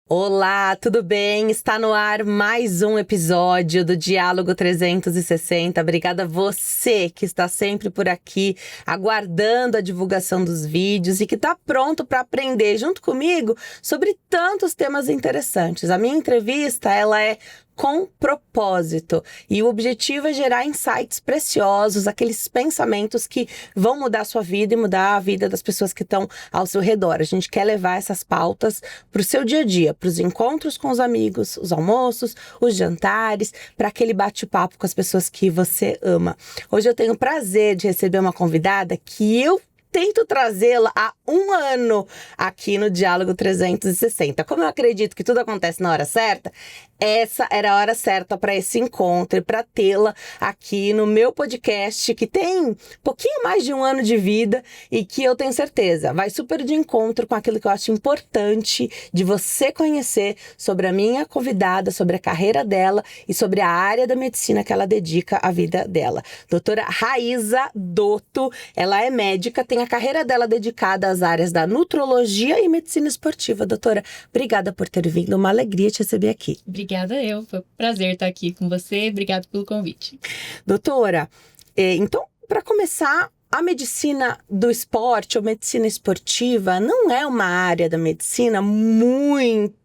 Olá, tudo bem? Está no ar mais um episódio do Diálogo 360. Obrigada a você que está sempre por aqui, aguardando a divulgação dos vídeos e que está pronto para aprender junto comigo sobre tantos temas interessantes. A minha entrevista, ela é com propósito. E o objetivo é gerar insights preciosos, aqueles pensamentos que vão mudar a sua vida e mudar a vida das pessoas que estão ao seu redor. A gente quer levar essas pautas para o seu dia a dia, para os encontros com os amigos, os almoços, os jantares, para aquele bate-papo com as pessoas que você ama. Hoje eu tenho o prazer de receber uma convidada que eu tento trazê-la há um ano aqui no Diálogo 360. Como eu acredito que tudo acontece na hora certa, essa era a hora certa para esse encontro e para tê-la aqui no meu podcast, que tem um pouquinho mais de um ano de vida e que eu tenho certeza vai super de encontro com aquilo que eu acho importante de você conhecer sobre a minha convidada, sobre a carreira dela e sobre a área da medicina que ela dedica à vida dela. Doutora Raíza Dotto, ela é médica, tem a carreira dela dedicada às áreas da nutrologia e medicina esportiva. Doutora, obrigada por ter vindo, uma alegria te receber aqui. Obrigada eu, foi um prazer estar aqui com você, obrigado pelo convite. Doutora, então, para começar, a medicina do esporte ou medicina esportiva não é uma área da medicina muito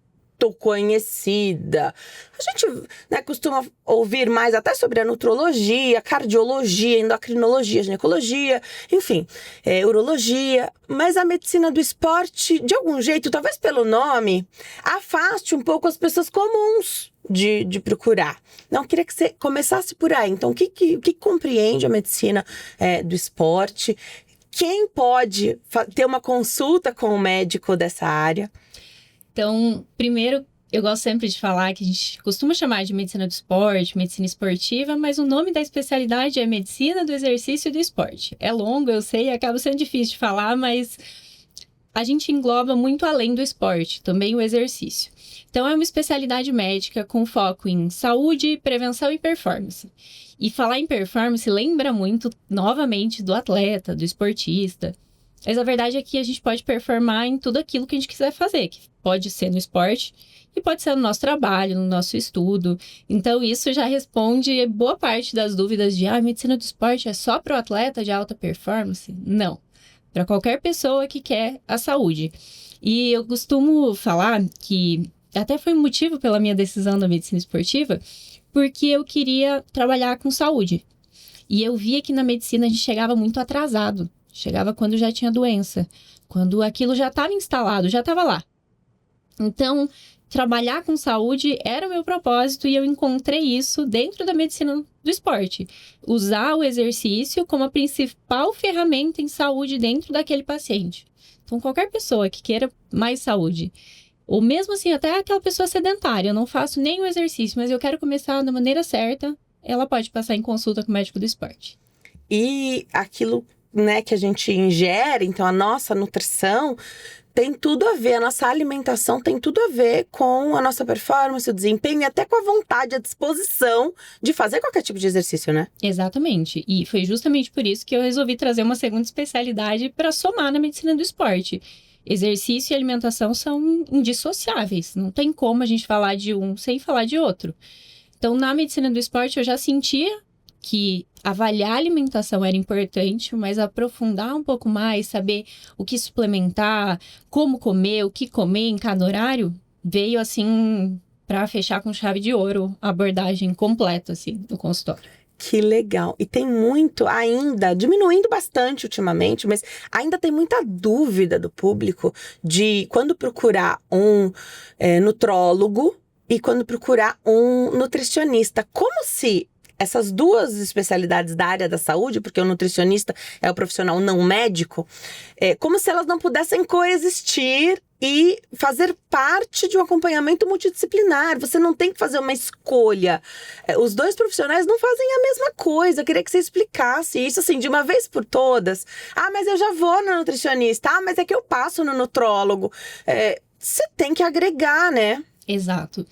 conhecida. A gente, costuma ouvir mais até sobre a nutrologia, cardiologia, endocrinologia, ginecologia, enfim, urologia, mas a medicina do esporte, de algum jeito, talvez pelo nome, afaste um pouco as pessoas comuns de procurar. Não, queria que você começasse por aí. Então, o que compreende a medicina do esporte? Quem pode ter uma consulta com o médico dessa área? Então, primeiro, eu gosto sempre de falar que a gente costuma chamar de medicina do esporte, medicina esportiva, mas o nome da especialidade é medicina do exercício e do esporte. É longo, eu sei, acaba sendo difícil de falar, mas a gente engloba muito além do esporte, também o exercício. Então, é uma especialidade médica com foco em saúde, prevenção e performance. E falar em performance lembra muito, novamente, do atleta, do esportista. Mas a verdade é que a gente pode performar em tudo aquilo que a gente quiser fazer, que pode ser no esporte e pode ser no nosso trabalho, no nosso estudo. Então, isso já responde boa parte das dúvidas de medicina do esporte é só para o atleta de alta performance? Não, para qualquer pessoa que quer a saúde. E eu costumo falar que até foi um motivo pela minha decisão da medicina esportiva, porque eu queria trabalhar com saúde. E eu via que na medicina a gente chegava muito atrasado. Chegava quando já tinha doença, quando aquilo já estava instalado, já estava lá. Então, trabalhar com saúde era o meu propósito e eu encontrei isso dentro da medicina do esporte. Usar o exercício como a principal ferramenta em saúde dentro daquele paciente. Então, qualquer pessoa que queira mais saúde, ou mesmo assim, até aquela pessoa sedentária, eu não faço nem o exercício, mas eu quero começar da maneira certa, ela pode passar em consulta com o médico do esporte. E aquilo que a gente ingere, então a nossa nutrição tem tudo a ver, a nossa alimentação tem tudo a ver com a nossa performance, o desempenho e até com a vontade, a disposição de fazer qualquer tipo de exercício, né? Exatamente, e foi justamente por isso que eu resolvi trazer uma segunda especialidade para somar na medicina do esporte. Exercício e alimentação são indissociáveis, não tem como a gente falar de um sem falar de outro. Então, na medicina do esporte, eu já sentia que avaliar a alimentação era importante, mas aprofundar um pouco mais, saber o que suplementar, como comer, o que comer em cada horário, veio assim para fechar com chave de ouro a abordagem completa assim do consultório. Que legal. E tem muito ainda, diminuindo bastante ultimamente, mas ainda tem muita dúvida do público de quando procurar um nutrólogo e quando procurar um nutricionista. Como se essas duas especialidades da área da saúde, porque o nutricionista é o profissional não médico, como se elas não pudessem coexistir e fazer parte de um acompanhamento multidisciplinar. Você não tem que fazer uma escolha. Os dois profissionais não fazem a mesma coisa. Eu queria que você explicasse isso assim, de uma vez por todas. Mas eu já vou no nutricionista. Mas é que eu passo no nutrólogo. Você tem que agregar, né? Exato.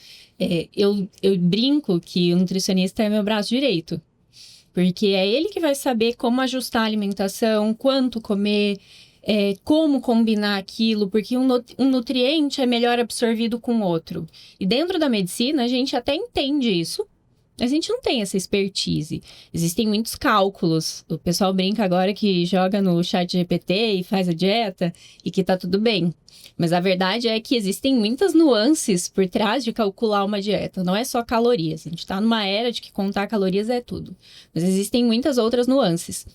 Eu brinco que o nutricionista é meu braço direito. Porque é ele que vai saber como ajustar a alimentação, quanto comer, como combinar aquilo, porque um nutriente é melhor absorvido com outro. E dentro da medicina, a gente até entende isso, mas a gente não tem essa expertise. Existem muitos cálculos. O pessoal brinca agora que joga no chat GPT e faz a dieta e que tá tudo bem. Mas a verdade é que existem muitas nuances por trás de calcular uma dieta. Não é só calorias. A gente tá numa era de que contar calorias é tudo. Mas existem muitas outras nuances.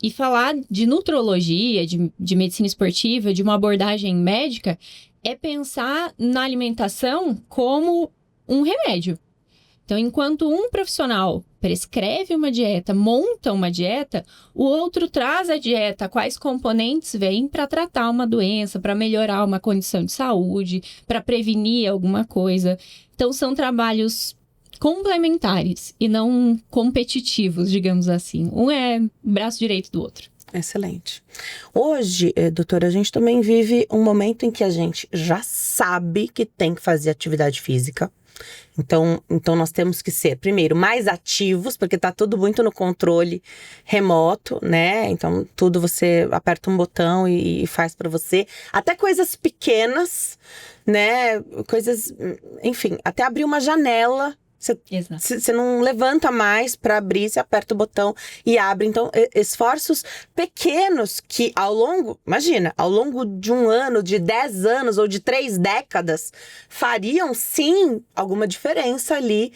E falar de nutrologia, de medicina esportiva, de uma abordagem médica, é pensar na alimentação como um remédio. Então, enquanto um profissional prescreve uma dieta, monta uma dieta, o outro traz a dieta, quais componentes vêm para tratar uma doença, para melhorar uma condição de saúde, para prevenir alguma coisa. Então, são trabalhos complementares e não competitivos, digamos assim. Um é braço direito do outro. Excelente. Hoje, doutora, a gente também vive um momento em que a gente já sabe que tem que fazer atividade física. Então nós temos que ser, primeiro, mais ativos, porque tá tudo muito no controle remoto, né? Então, tudo você aperta um botão e faz pra você. Até coisas pequenas, né? Coisas, enfim, até abrir uma janela. Você não levanta mais para abrir, você aperta o botão e abre. Então, esforços pequenos que ao longo de um ano, de 10 anos ou de 3 décadas, fariam sim alguma diferença ali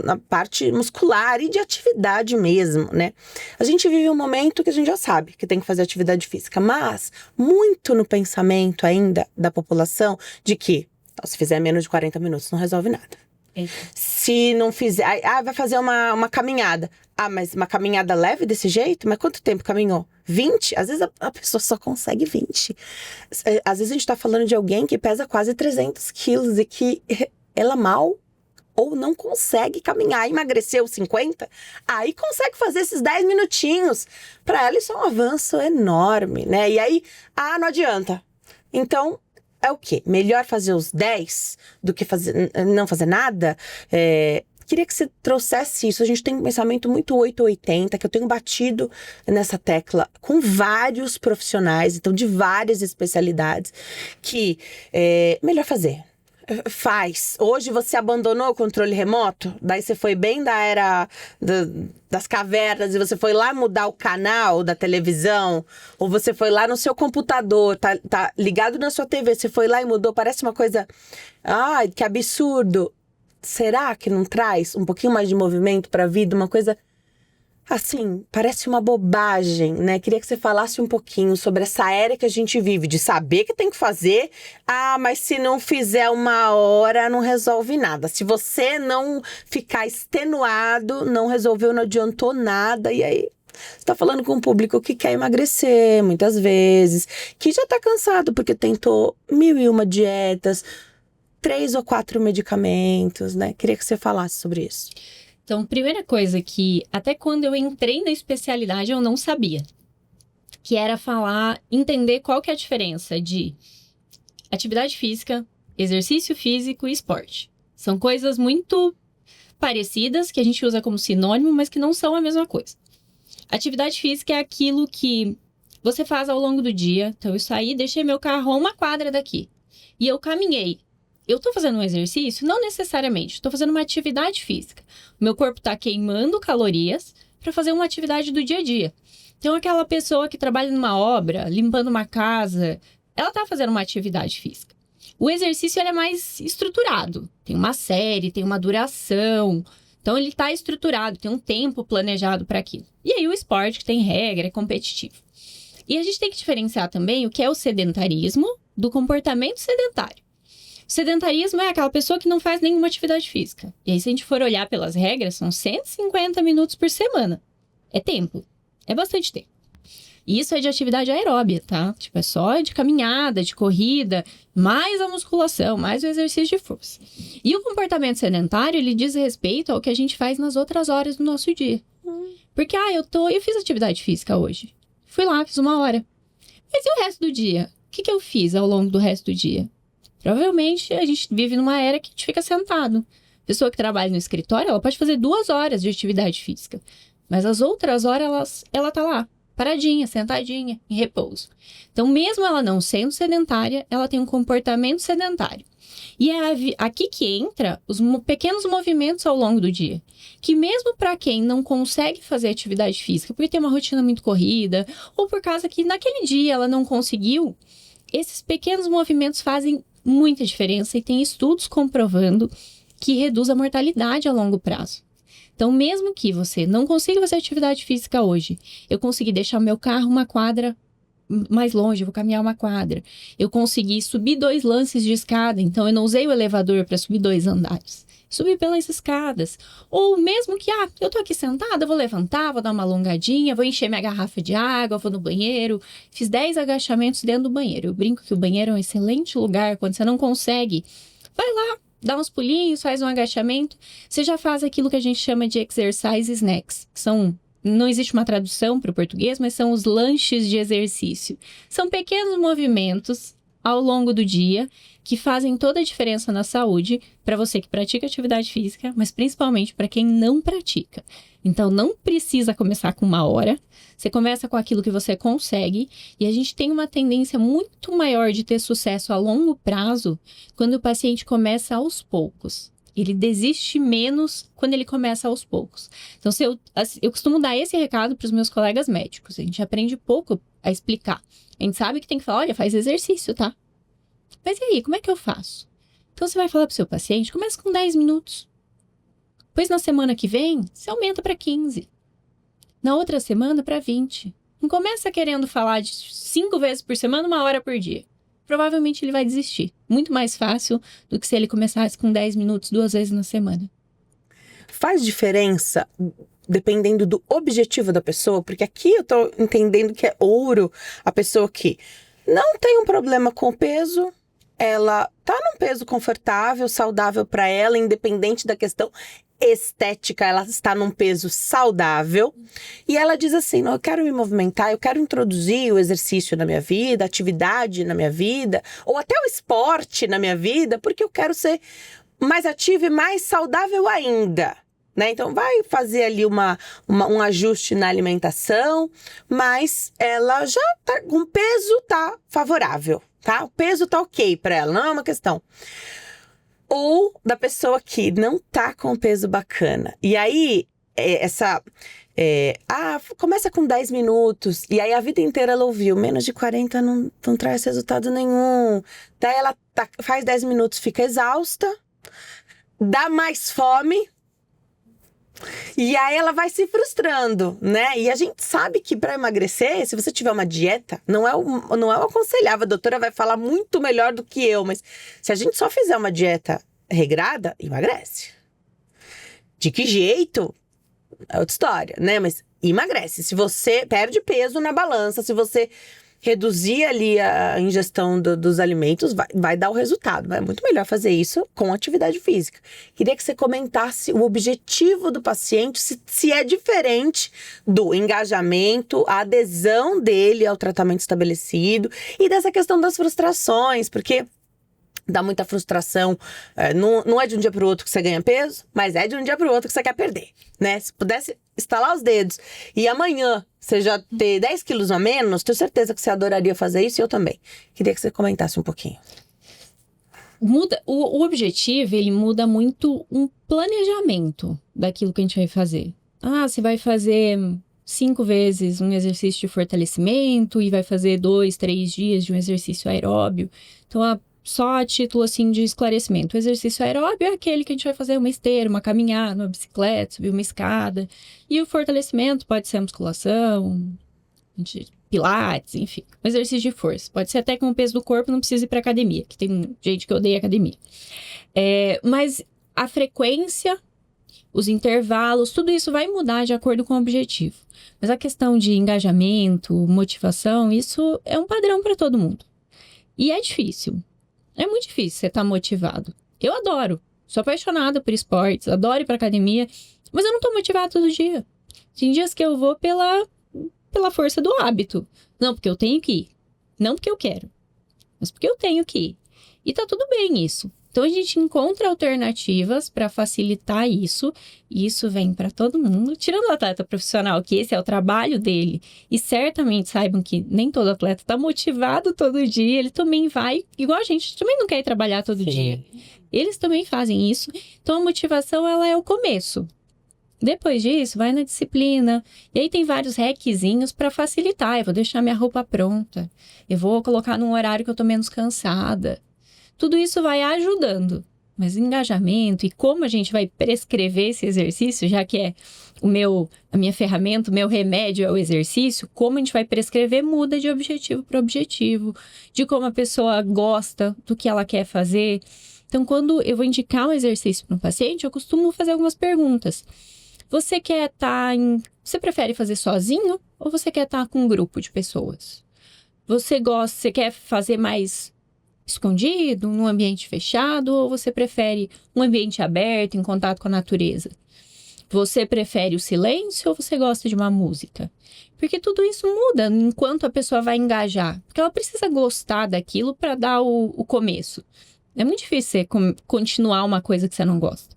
na parte muscular e de atividade mesmo, né? A gente vive um momento que a gente já sabe que tem que fazer atividade física, mas muito no pensamento ainda da população de que se fizer menos de 40 minutos não resolve nada. Se não fizer... vai fazer uma caminhada. Mas uma caminhada leve desse jeito? Mas quanto tempo caminhou? 20? Às vezes a pessoa só consegue 20. Às vezes a gente tá falando de alguém que pesa quase 300 quilos e que ela mal ou não consegue caminhar. Emagreceu 50? Aí consegue fazer esses 10 minutinhos. Pra ela isso é um avanço enorme, né? E aí, não adianta. Então... é o quê? Melhor fazer os 10 do que não fazer nada? Queria que você trouxesse isso. A gente tem um pensamento muito 880, que eu tenho batido nessa tecla com vários profissionais, então de várias especialidades, que melhor fazer. Faz. Hoje você abandonou o controle remoto, daí você foi bem da era das cavernas e você foi lá mudar o canal da televisão, ou você foi lá no seu computador, tá ligado na sua TV, você foi lá e mudou, parece uma coisa, que absurdo. Será que não traz um pouquinho mais de movimento pra vida, uma coisa assim, parece uma bobagem, né? Queria que você falasse um pouquinho sobre essa era que a gente vive, de saber que tem que fazer, mas se não fizer uma hora, não resolve nada. Se você não ficar extenuado, não resolveu, não adiantou nada, e aí você tá falando com um público que quer emagrecer, muitas vezes, que já tá cansado porque tentou 1001 dietas, 3 ou 4 medicamentos, né? Queria que você falasse sobre isso. Então, primeira coisa que, até quando eu entrei na especialidade, eu não sabia. Que era entender qual que é a diferença de atividade física, exercício físico e esporte. São coisas muito parecidas, que a gente usa como sinônimo, mas que não são a mesma coisa. Atividade física é aquilo que você faz ao longo do dia. Então, eu saí, deixei meu carro a 1 quadra daqui. E eu caminhei. Eu tô fazendo um exercício? Não necessariamente. Estou fazendo uma atividade física. O meu corpo tá queimando calorias para fazer uma atividade do dia a dia. Então, aquela pessoa que trabalha numa obra, limpando uma casa, ela tá fazendo uma atividade física. O exercício, ele é mais estruturado. Tem uma série, tem uma duração. Então, ele tá estruturado, tem um tempo planejado para aquilo. E aí, o esporte, que tem regra, é competitivo. E a gente tem que diferenciar também o que é o sedentarismo do comportamento sedentário. Sedentarismo é aquela pessoa que não faz nenhuma atividade física. E aí, se a gente for olhar pelas regras, são 150 minutos por semana. É tempo. É bastante tempo. E isso é de atividade aeróbia, tá? Tipo, é só de caminhada, de corrida, mais a musculação, mais o exercício de força. E o comportamento sedentário, ele diz respeito ao que a gente faz nas outras horas do nosso dia. Porque, eu fiz atividade física hoje. Fui lá, fiz 1 hora. Mas e o resto do dia? O que eu fiz ao longo do resto do dia? Provavelmente a gente vive numa era que a gente fica sentado. Pessoa que trabalha no escritório, ela pode fazer 2 horas de atividade física. Mas as outras horas, ela tá lá, paradinha, sentadinha, em repouso. Então, mesmo ela não sendo sedentária, ela tem um comportamento sedentário. E é aqui que entra os pequenos movimentos ao longo do dia. Que mesmo para quem não consegue fazer atividade física, porque tem uma rotina muito corrida, ou por causa que naquele dia ela não conseguiu, esses pequenos movimentos fazem muita diferença e tem estudos comprovando que reduz a mortalidade a longo prazo. Então, mesmo que você não consiga fazer atividade física hoje, eu consegui deixar meu carro uma quadra mais longe, eu vou caminhar uma quadra. Eu consegui subir 2 lances de escada, então eu não usei o elevador para subir 2 andares. Subi pelas escadas. Ou mesmo que, eu tô aqui sentada, vou levantar, vou dar uma alongadinha, vou encher minha garrafa de água, vou no banheiro. Fiz 10 agachamentos dentro do banheiro. Eu brinco que o banheiro é um excelente lugar quando você não consegue. Vai lá, dá uns pulinhos, faz um agachamento. Você já faz aquilo que a gente chama de exercise snacks, que são... Não existe uma tradução para o português, mas são os lanches de exercício. São pequenos movimentos ao longo do dia que fazem toda a diferença na saúde para você que pratica atividade física, mas principalmente para quem não pratica. Então, não precisa começar com 1 hora. Você começa com aquilo que você consegue e a gente tem uma tendência muito maior de ter sucesso a longo prazo quando o paciente começa aos poucos. Ele desiste menos quando ele começa aos poucos. Então, eu costumo dar esse recado para os meus colegas médicos. A gente aprende pouco a explicar. A gente sabe que tem que falar, olha, faz exercício, tá? Mas e aí, como é que eu faço? Então, você vai falar para o seu paciente, começa com 10 minutos. Depois, na semana que vem, você aumenta para 15. Na outra semana, para 20. Não começa querendo falar de 5 vezes por semana, 1 hora por dia. Provavelmente ele vai desistir. Muito mais fácil do que se ele começasse com 10 minutos 2 vezes na semana. Faz diferença dependendo do objetivo da pessoa? Porque aqui eu tô entendendo que é ouro a pessoa que não tem um problema com o peso, ela tá num peso confortável, saudável para ela, independente da questão estética, ela está num peso saudável e ela diz assim, não, eu quero me movimentar, eu quero introduzir o exercício na minha vida, a atividade na minha vida, ou até o esporte na minha vida, porque eu quero ser mais ativa e mais saudável ainda, né? Então vai fazer ali um ajuste na alimentação, mas ela já tá com o peso, tá favorável, tá? O peso tá ok para ela, não é uma questão. Ou da pessoa que não tá com peso bacana. E aí, começa com 10 minutos. E aí, a vida inteira ela ouviu, menos de 40 não traz resultado nenhum. Daí, ela faz 10 minutos, fica exausta, dá mais fome. E aí, ela vai se frustrando, né? E a gente sabe que para emagrecer, se você tiver uma dieta, não é o aconselhável. A doutora vai falar muito melhor do que eu, mas se a gente só fizer uma dieta regrada, emagrece. De que jeito? É outra história, né? Mas emagrece. Se você perde peso na balança, se você reduzir ali a ingestão dos alimentos, vai dar o resultado. É muito melhor fazer isso com atividade física. Queria que você comentasse o objetivo do paciente, se é diferente do engajamento, a adesão dele ao tratamento estabelecido e dessa questão das frustrações, porque dá muita frustração. Não é de um dia para o outro que você ganha peso, mas é de um dia para o outro que você quer perder, né? Se pudesse estalar os dedos e amanhã você já ter 10 quilos a menos, tenho certeza que você adoraria fazer isso e eu também. Queria que você comentasse um pouquinho. O objetivo, ele muda muito um planejamento daquilo que a gente vai fazer. Você vai fazer 5 vezes um exercício de fortalecimento e vai fazer 2, 3 dias de um exercício aeróbio. Então, só a título assim de esclarecimento. O exercício aeróbio é aquele que a gente vai fazer uma esteira, uma caminhada, uma bicicleta, subir uma escada. E o fortalecimento pode ser a musculação, pilates, enfim. Um exercício de força. Pode ser até com o peso do corpo, não precisa ir para academia, que tem gente que odeia academia. Mas a frequência, os intervalos, tudo isso vai mudar de acordo com o objetivo. Mas a questão de engajamento, motivação, isso é um padrão para todo mundo. E é difícil. É muito difícil você estar motivado. Eu adoro. Sou apaixonada por esportes, adoro ir pra academia, mas eu não tô motivada todo dia. Tem dias que eu vou pela força do hábito. Não porque eu tenho que ir. Não porque eu quero. Mas porque eu tenho que ir. E tá tudo bem isso. Então, a gente encontra alternativas para facilitar isso, e isso vem para todo mundo, tirando o atleta profissional, que esse é o trabalho dele, e certamente saibam que nem todo atleta está motivado todo dia, ele também vai, igual a gente também não quer ir trabalhar todo dia. Eles também fazem isso, então a motivação, ela é o começo. Depois disso, vai na disciplina, e aí tem vários hackzinhos para facilitar, eu vou deixar minha roupa pronta, eu vou colocar num horário que eu tô menos cansada. Tudo isso vai ajudando, mas engajamento e como a gente vai prescrever esse exercício, já que é a minha ferramenta, o meu remédio é o exercício, como a gente vai prescrever muda de objetivo para objetivo, de como a pessoa gosta do que ela quer fazer. Então, quando eu vou indicar um exercício para um paciente, eu costumo fazer algumas perguntas. Você prefere fazer sozinho ou você quer estar com um grupo de pessoas? Você quer fazer mais escondido, num ambiente fechado, ou você prefere um ambiente aberto, em contato com a natureza? Você prefere o silêncio ou você gosta de uma música? Porque tudo isso muda enquanto a pessoa vai engajar. Porque ela precisa gostar daquilo para dar o começo. É muito difícil você continuar uma coisa que você não gosta.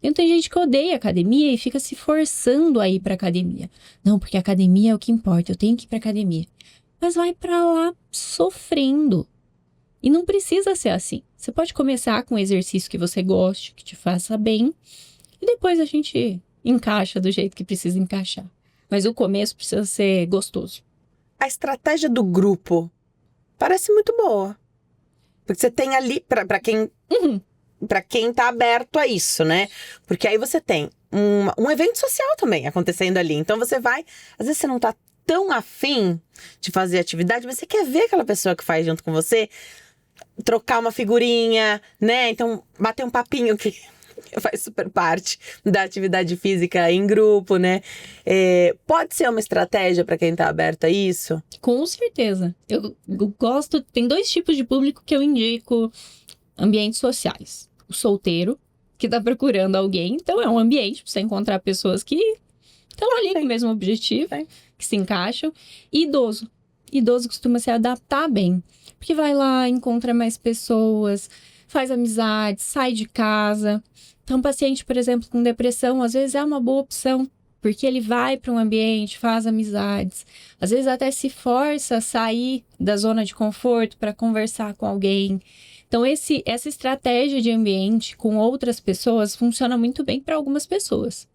Então, tem gente que odeia academia e fica se forçando a ir para academia. Não, porque academia é o que importa, eu tenho que ir para academia. Mas vai para lá sofrendo. E não precisa ser assim. Você pode começar com um exercício que você goste, que te faça bem, e depois a gente encaixa do jeito que precisa encaixar. Mas o começo precisa ser gostoso. A estratégia do grupo parece muito boa. Porque você tem ali, pra quem... Pra quem tá aberto a isso, né? Porque aí você tem um evento social também acontecendo ali. Então você vai... Às vezes você não tá tão afim de fazer atividade, mas você quer ver aquela pessoa que faz junto com você, trocar uma figurinha, né? Então, bater um papinho que faz super parte da atividade física em grupo, né? Pode ser uma estratégia para quem tá aberto a isso? Com certeza. Eu gosto... Tem 2 tipos de público que eu indico ambientes sociais. O solteiro, que tá procurando alguém. Então, é um ambiente pra você encontrar pessoas que estão ali com o mesmo objetivo, que se encaixam. E idoso. Idoso costuma se adaptar bem. Porque vai lá, encontra mais pessoas, faz amizades, sai de casa. Então, um paciente, por exemplo, com depressão, às vezes é uma boa opção. Porque ele vai para um ambiente, faz amizades. Às vezes até se força a sair da zona de conforto para conversar com alguém. Então, essa estratégia de ambiente com outras pessoas funciona muito bem para algumas pessoas.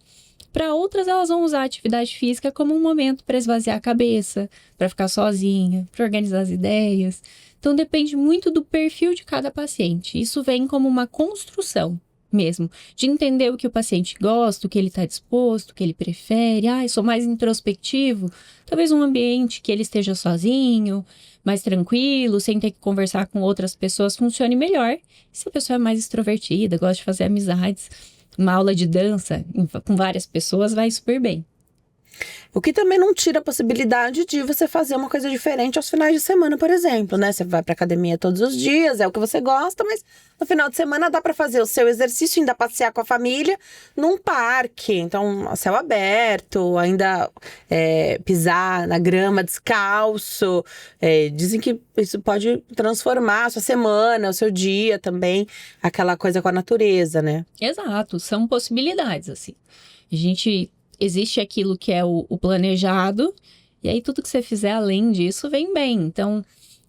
Para outras, elas vão usar a atividade física como um momento para esvaziar a cabeça, para ficar sozinha, para organizar as ideias. Então, depende muito do perfil de cada paciente. Isso vem como uma construção mesmo, de entender o que o paciente gosta, o que ele está disposto, o que ele prefere. Eu sou mais introspectivo. Talvez um ambiente que ele esteja sozinho, mais tranquilo, sem ter que conversar com outras pessoas, funcione melhor. Se a pessoa é mais extrovertida, gosta de fazer amizades, uma aula de dança com várias pessoas vai super bem. O que também não tira a possibilidade de você fazer uma coisa diferente aos finais de semana, por exemplo, né? Você vai pra academia todos os dias, é o que você gosta, mas no final de semana dá pra fazer o seu exercício, ainda passear com a família num parque. Então, a céu aberto, ainda pisar na grama descalço. Dizem que isso pode transformar a sua semana, o seu dia também, aquela coisa com a natureza, né? Exato, são possibilidades, assim. Existe aquilo que é o planejado, e aí tudo que você fizer além disso vem bem. Então,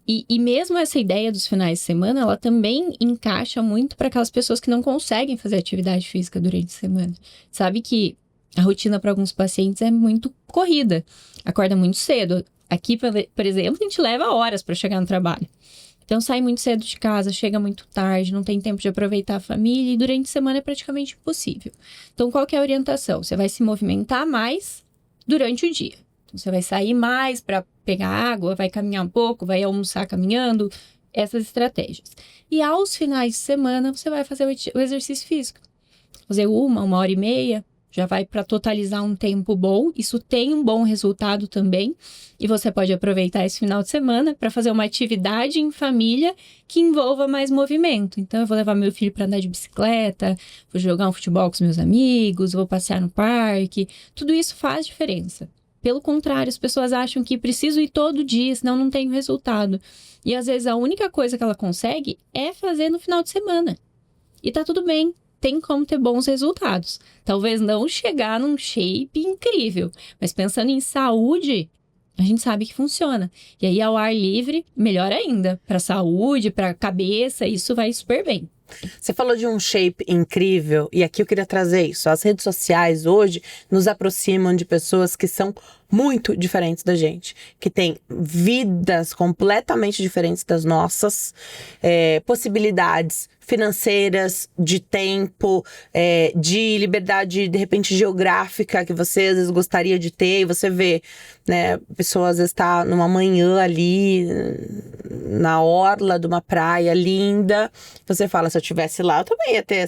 e mesmo essa ideia dos finais de semana, ela também encaixa muito para aquelas pessoas que não conseguem fazer atividade física durante a semana. Sabe que a rotina para alguns pacientes é muito corrida, acorda muito cedo. Aqui, por exemplo, a gente leva horas para chegar no trabalho. Então, sai muito cedo de casa, chega muito tarde, não tem tempo de aproveitar a família e durante a semana é praticamente impossível. Então, qual que é a orientação? Você vai se movimentar mais durante o dia. Então, você vai sair mais para pegar água, vai caminhar um pouco, vai almoçar caminhando, essas estratégias. E aos finais de semana, você vai fazer o exercício físico. Fazer 1 hora e meia, já vai para totalizar um tempo bom. Isso tem um bom resultado também. E você pode aproveitar esse final de semana para fazer uma atividade em família que envolva mais movimento. Então, eu vou levar meu filho para andar de bicicleta, vou jogar um futebol com os meus amigos, vou passear no parque. Tudo isso faz diferença. Pelo contrário, as pessoas acham que preciso ir todo dia, senão não tenho resultado. E às vezes a única coisa que ela consegue é fazer no final de semana. E tá tudo bem, tem como ter bons resultados. Talvez não chegar num shape incrível, mas pensando em saúde, a gente sabe que funciona. E aí, ao ar livre, melhor ainda. Para saúde, para cabeça, isso vai super bem. Você falou de um shape incrível, e aqui eu queria trazer isso. As redes sociais hoje nos aproximam de pessoas que são muito diferentes da gente, que têm vidas completamente diferentes das nossas, possibilidades financeiras, de tempo, de liberdade, de repente, geográfica, que você às vezes gostaria de ter, e você vê, né, a pessoa às vezes tá numa manhã ali, na orla de uma praia linda, você fala, se eu estivesse lá, eu também ia ter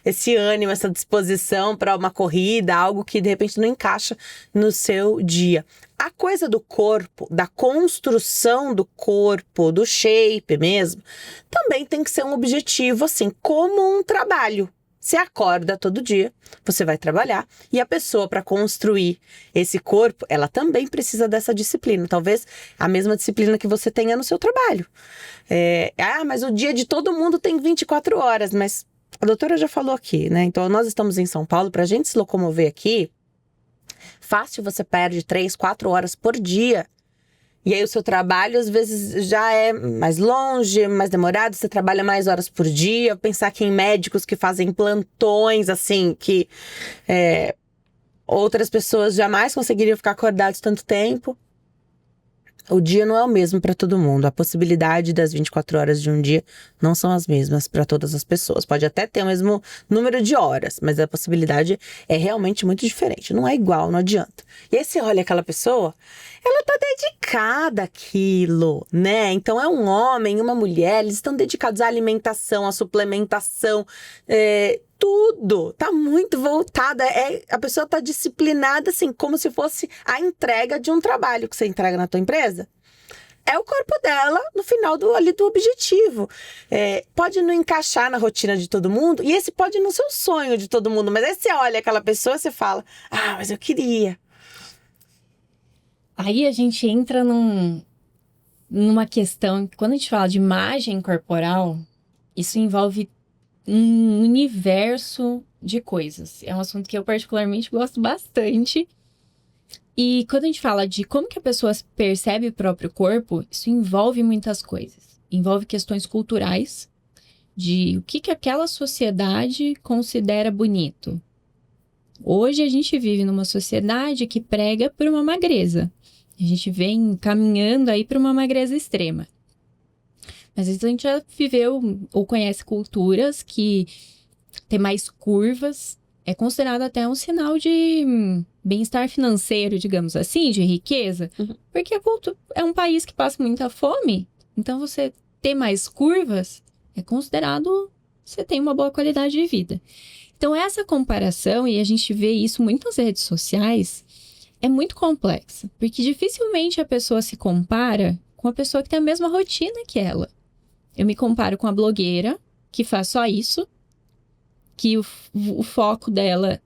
esse ânimo, essa disposição para uma corrida, algo que de repente não encaixa no seu dia. A coisa do corpo, da construção do corpo, do shape mesmo, também tem que ser um objetivo, assim, como um trabalho. Você acorda todo dia, você vai trabalhar, e a pessoa, para construir esse corpo, ela também precisa dessa disciplina. Talvez a mesma disciplina que você tenha no seu trabalho. Mas o dia de todo mundo tem 24 horas, mas a doutora já falou aqui, né? Então, nós estamos em São Paulo, para a gente se locomover aqui, fácil você perde 3, 4 horas por dia. E aí o seu trabalho, às vezes, já é mais longe, mais demorado, você trabalha mais horas por dia. Pensar aqui em médicos que fazem plantões, assim, que outras pessoas jamais conseguiriam ficar acordados tanto tempo. O dia não é o mesmo para todo mundo. A possibilidade das 24 horas de um dia não são as mesmas para todas as pessoas. Pode até ter o mesmo número de horas, mas a possibilidade é realmente muito diferente. Não é igual, não adianta. E aí você olha aquela pessoa, ela tá dedicada àquilo, né? Então é um homem, uma mulher, eles estão dedicados à alimentação, à suplementação, tudo. Tá muito voltada. A pessoa tá disciplinada, assim, como se fosse a entrega de um trabalho que você entrega na tua empresa. É o corpo dela no final do objetivo. Pode não encaixar na rotina de todo mundo, e esse pode não ser o sonho de todo mundo, mas aí você olha aquela pessoa e você fala, mas eu queria. Aí a gente entra numa questão que, quando a gente fala de imagem corporal, isso envolve um universo de coisas. É um assunto que eu particularmente gosto bastante. E quando a gente fala de como que a pessoa percebe o próprio corpo, isso envolve muitas coisas. Envolve questões culturais, de o que aquela sociedade considera bonito. Hoje a gente vive numa sociedade que prega por uma magreza. A gente vem caminhando aí para uma magreza extrema. Às vezes a gente já viveu ou conhece culturas que ter mais curvas é considerado até um sinal de bem-estar financeiro, digamos assim, de riqueza. Uhum. Porque é um país que passa muita fome, então você ter mais curvas é considerado você tem uma boa qualidade de vida. Então essa comparação, e a gente vê isso muito nas redes sociais, é muito complexa, porque dificilmente a pessoa se compara com a pessoa que tem a mesma rotina que ela. Eu me comparo com a blogueira, que faz só isso, que o foco dela,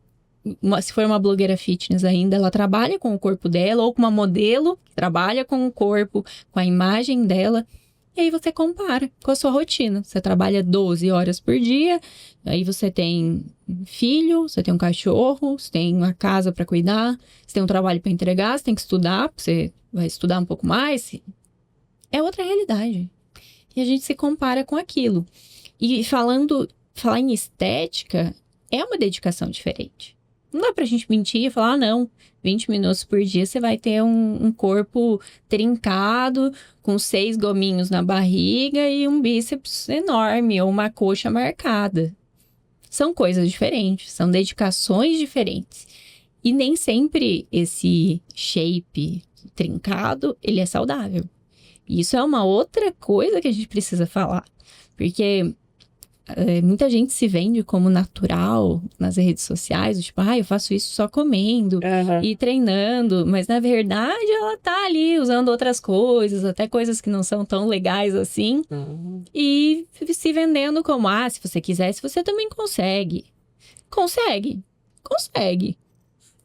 se for uma blogueira fitness ainda, ela trabalha com o corpo dela, ou com uma modelo que trabalha com o corpo, com a imagem dela, e aí você compara com a sua rotina. Você trabalha 12 horas por dia, aí você tem um filho, você tem um cachorro, você tem uma casa para cuidar, você tem um trabalho para entregar, você tem que estudar, você vai estudar um pouco mais. É outra realidade. E a gente se compara com aquilo. E falar em estética é uma dedicação diferente. Não dá pra gente mentir e falar, não, 20 minutos por dia você vai ter um corpo trincado, com 6 gominhos na barriga e um bíceps enorme, ou uma coxa marcada. São coisas diferentes, são dedicações diferentes. E nem sempre esse shape trincado, ele é saudável. Isso é uma outra coisa que a gente precisa falar, porque muita gente se vende como natural nas redes sociais, tipo, eu faço isso só comendo e treinando, mas na verdade ela tá ali usando outras coisas, até coisas que não são tão legais assim, e se vendendo como, se você quisesse, você também consegue. Consegue,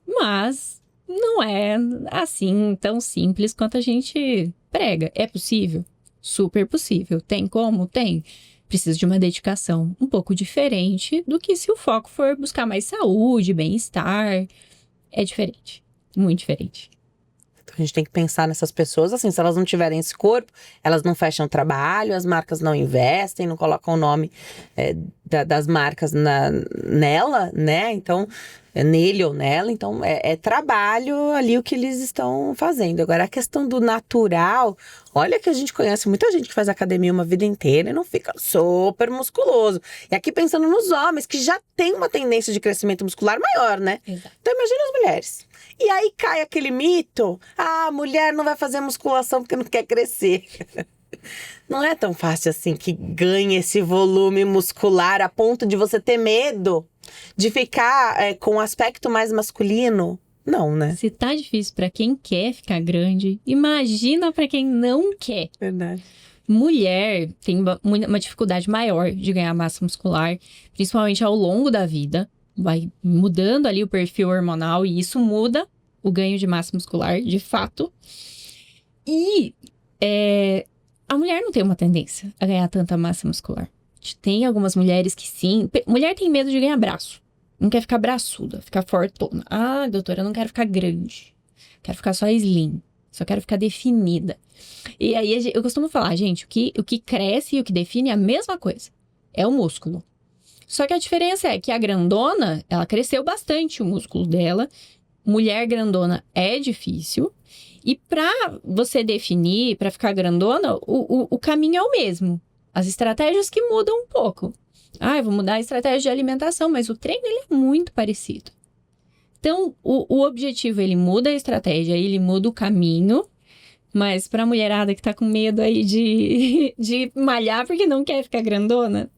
mas não é assim tão simples quanto a gente prega. É possível? Super possível. Tem como? Tem. precisa de uma dedicação um pouco diferente do que se o foco for buscar mais saúde, bem-estar. É diferente, muito diferente. Então a gente tem que pensar nessas pessoas, assim, se elas não tiverem esse corpo, elas não fecham trabalho, as marcas não investem, não colocam o nome das marcas nela, né? Então, nele ou nela, então é trabalho ali o que eles estão fazendo. Agora, a questão do natural, olha que a gente conhece muita gente que faz academia uma vida inteira e não fica super musculoso. E aqui pensando nos homens, que já tem uma tendência de crescimento muscular maior, né? Exato. Então imagina as mulheres. E aí cai aquele mito, a mulher não vai fazer musculação porque não quer crescer. Não é tão fácil assim que ganhe esse volume muscular a ponto de você ter medo de ficar com um aspecto mais masculino. Não, né? Se tá difícil pra quem quer ficar grande, imagina pra quem não quer. Verdade. Mulher tem uma dificuldade maior de ganhar massa muscular, principalmente ao longo da vida. Vai mudando ali o perfil hormonal e isso muda o ganho de massa muscular, de fato. E a mulher não tem uma tendência a ganhar tanta massa muscular. Tem algumas mulheres que sim. Mulher tem medo de ganhar braço. Não quer ficar braçuda, ficar fortona. Ah, doutora, eu não quero ficar grande. Quero ficar só slim. Só quero ficar definida. E aí eu costumo falar, gente, o que cresce e o que define é a mesma coisa. É o músculo. Só que a diferença é que a grandona, ela cresceu bastante o músculo dela. Mulher grandona é difícil. E pra você definir, pra ficar grandona, o caminho é o mesmo. As estratégias que mudam um pouco. Ah, eu vou mudar a estratégia de alimentação, mas o treino ele é muito parecido. Então, o objetivo, ele muda a estratégia, ele muda o caminho. Mas pra mulherada que tá com medo aí de malhar porque não quer ficar grandona,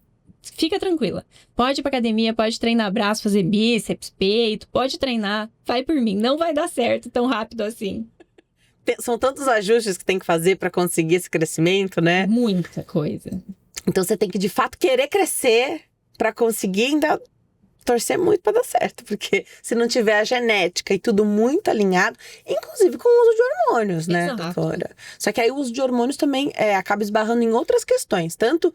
fica tranquila. Pode ir pra academia, pode treinar braço, fazer bíceps, peito, pode treinar. Vai por mim, não vai dar certo tão rápido assim. São tantos ajustes que tem que fazer para conseguir esse crescimento, né? Muita coisa. Então você tem que de fato querer crescer para conseguir ainda torcer muito para dar certo, porque se não tiver a genética e tudo muito alinhado, inclusive com o uso de hormônios, né, Exato. doutora? Só que aí o uso de hormônios também acaba esbarrando em outras questões, tanto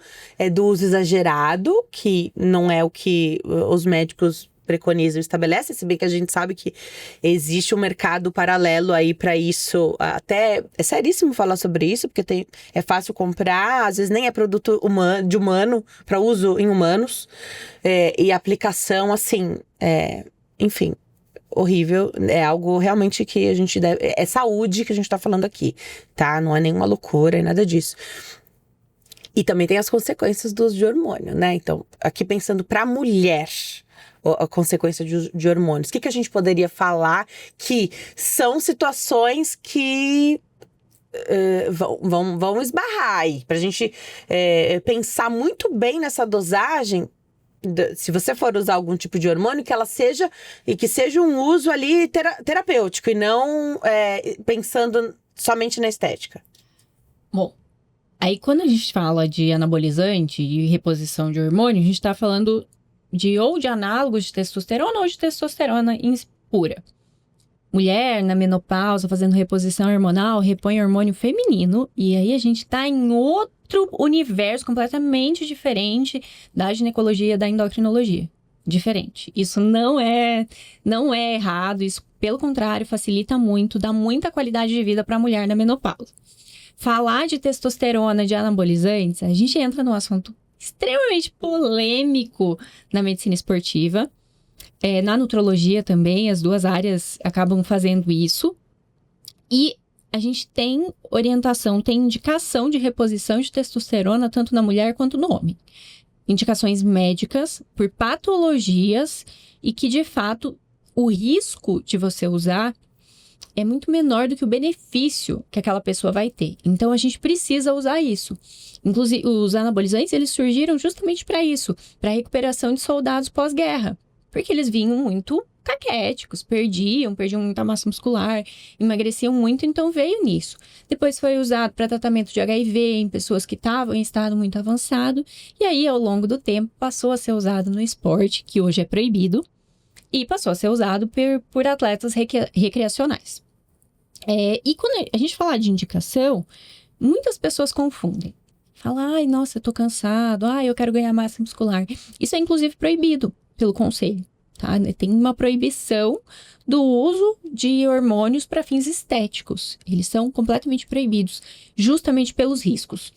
do uso exagerado, que não é o que os médicos preconizam e estabelecem, se bem que a gente sabe que existe um mercado paralelo aí para isso, até é seríssimo falar sobre isso, porque é fácil comprar, às vezes nem é produto humano para uso em humanos, e aplicação assim, enfim, horrível, é algo realmente que a gente deve, é saúde que a gente tá falando aqui, tá? Não é nenhuma loucura, é nada disso. E também tem as consequências do uso de hormônio, né? Então, aqui pensando pra mulher, a consequência de hormônios. O que a gente poderia falar que são situações que vão esbarrar aí? Pra gente pensar muito bem nessa dosagem, se você for usar algum tipo de hormônio, que ela seja, e que seja um uso ali terapêutico, e não pensando somente na estética. Bom, aí quando a gente fala de anabolizante e reposição de hormônio, a gente tá falando de análogos de testosterona ou de testosterona pura. Mulher na menopausa fazendo reposição hormonal, repõe hormônio feminino, e aí a gente tá em outro universo completamente diferente da ginecologia, da endocrinologia. Diferente. Isso não é errado, isso pelo contrário facilita muito, dá muita qualidade de vida para a mulher na menopausa. Falar de testosterona, de anabolizantes, a gente entra num assunto extremamente polêmico na medicina esportiva. Na nutrologia também, as duas áreas acabam fazendo isso. E a gente tem orientação, tem indicação de reposição de testosterona tanto na mulher quanto no homem. Indicações médicas por patologias e que, de fato, o risco de você usar é muito menor do que o benefício que aquela pessoa vai ter. Então, a gente precisa usar isso. Inclusive, os anabolizantes, eles surgiram justamente para isso, para a recuperação de soldados pós-guerra. Porque eles vinham muito caquéticos, perdiam muita massa muscular, emagreciam muito, então veio nisso. Depois foi usado para tratamento de HIV em pessoas que estavam em estado muito avançado. E aí, ao longo do tempo, passou a ser usado no esporte, que hoje é proibido, e passou a ser usado por atletas recreacionais. E quando a gente fala de indicação, muitas pessoas confundem. Fala, ai, nossa, eu tô cansado, ai, eu quero ganhar massa muscular. Isso é, inclusive, proibido pelo conselho, tá? Tem uma proibição do uso de hormônios para fins estéticos. Eles são completamente proibidos, justamente pelos riscos.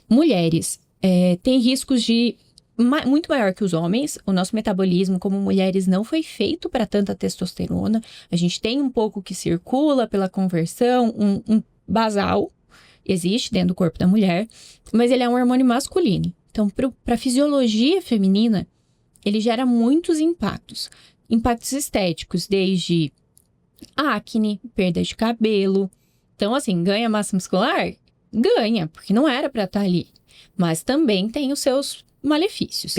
Mulheres têm riscos muito maior que os homens. O nosso metabolismo como mulheres não foi feito para tanta testosterona. A gente tem um pouco que circula pela conversão, um basal, existe dentro do corpo da mulher, mas ele é um hormônio masculino. Então, para a fisiologia feminina, ele gera muitos impactos. Impactos estéticos, desde acne, perda de cabelo. Então, assim, ganha massa muscular? Ganha, porque não era para estar ali. Mas também tem os seus malefícios.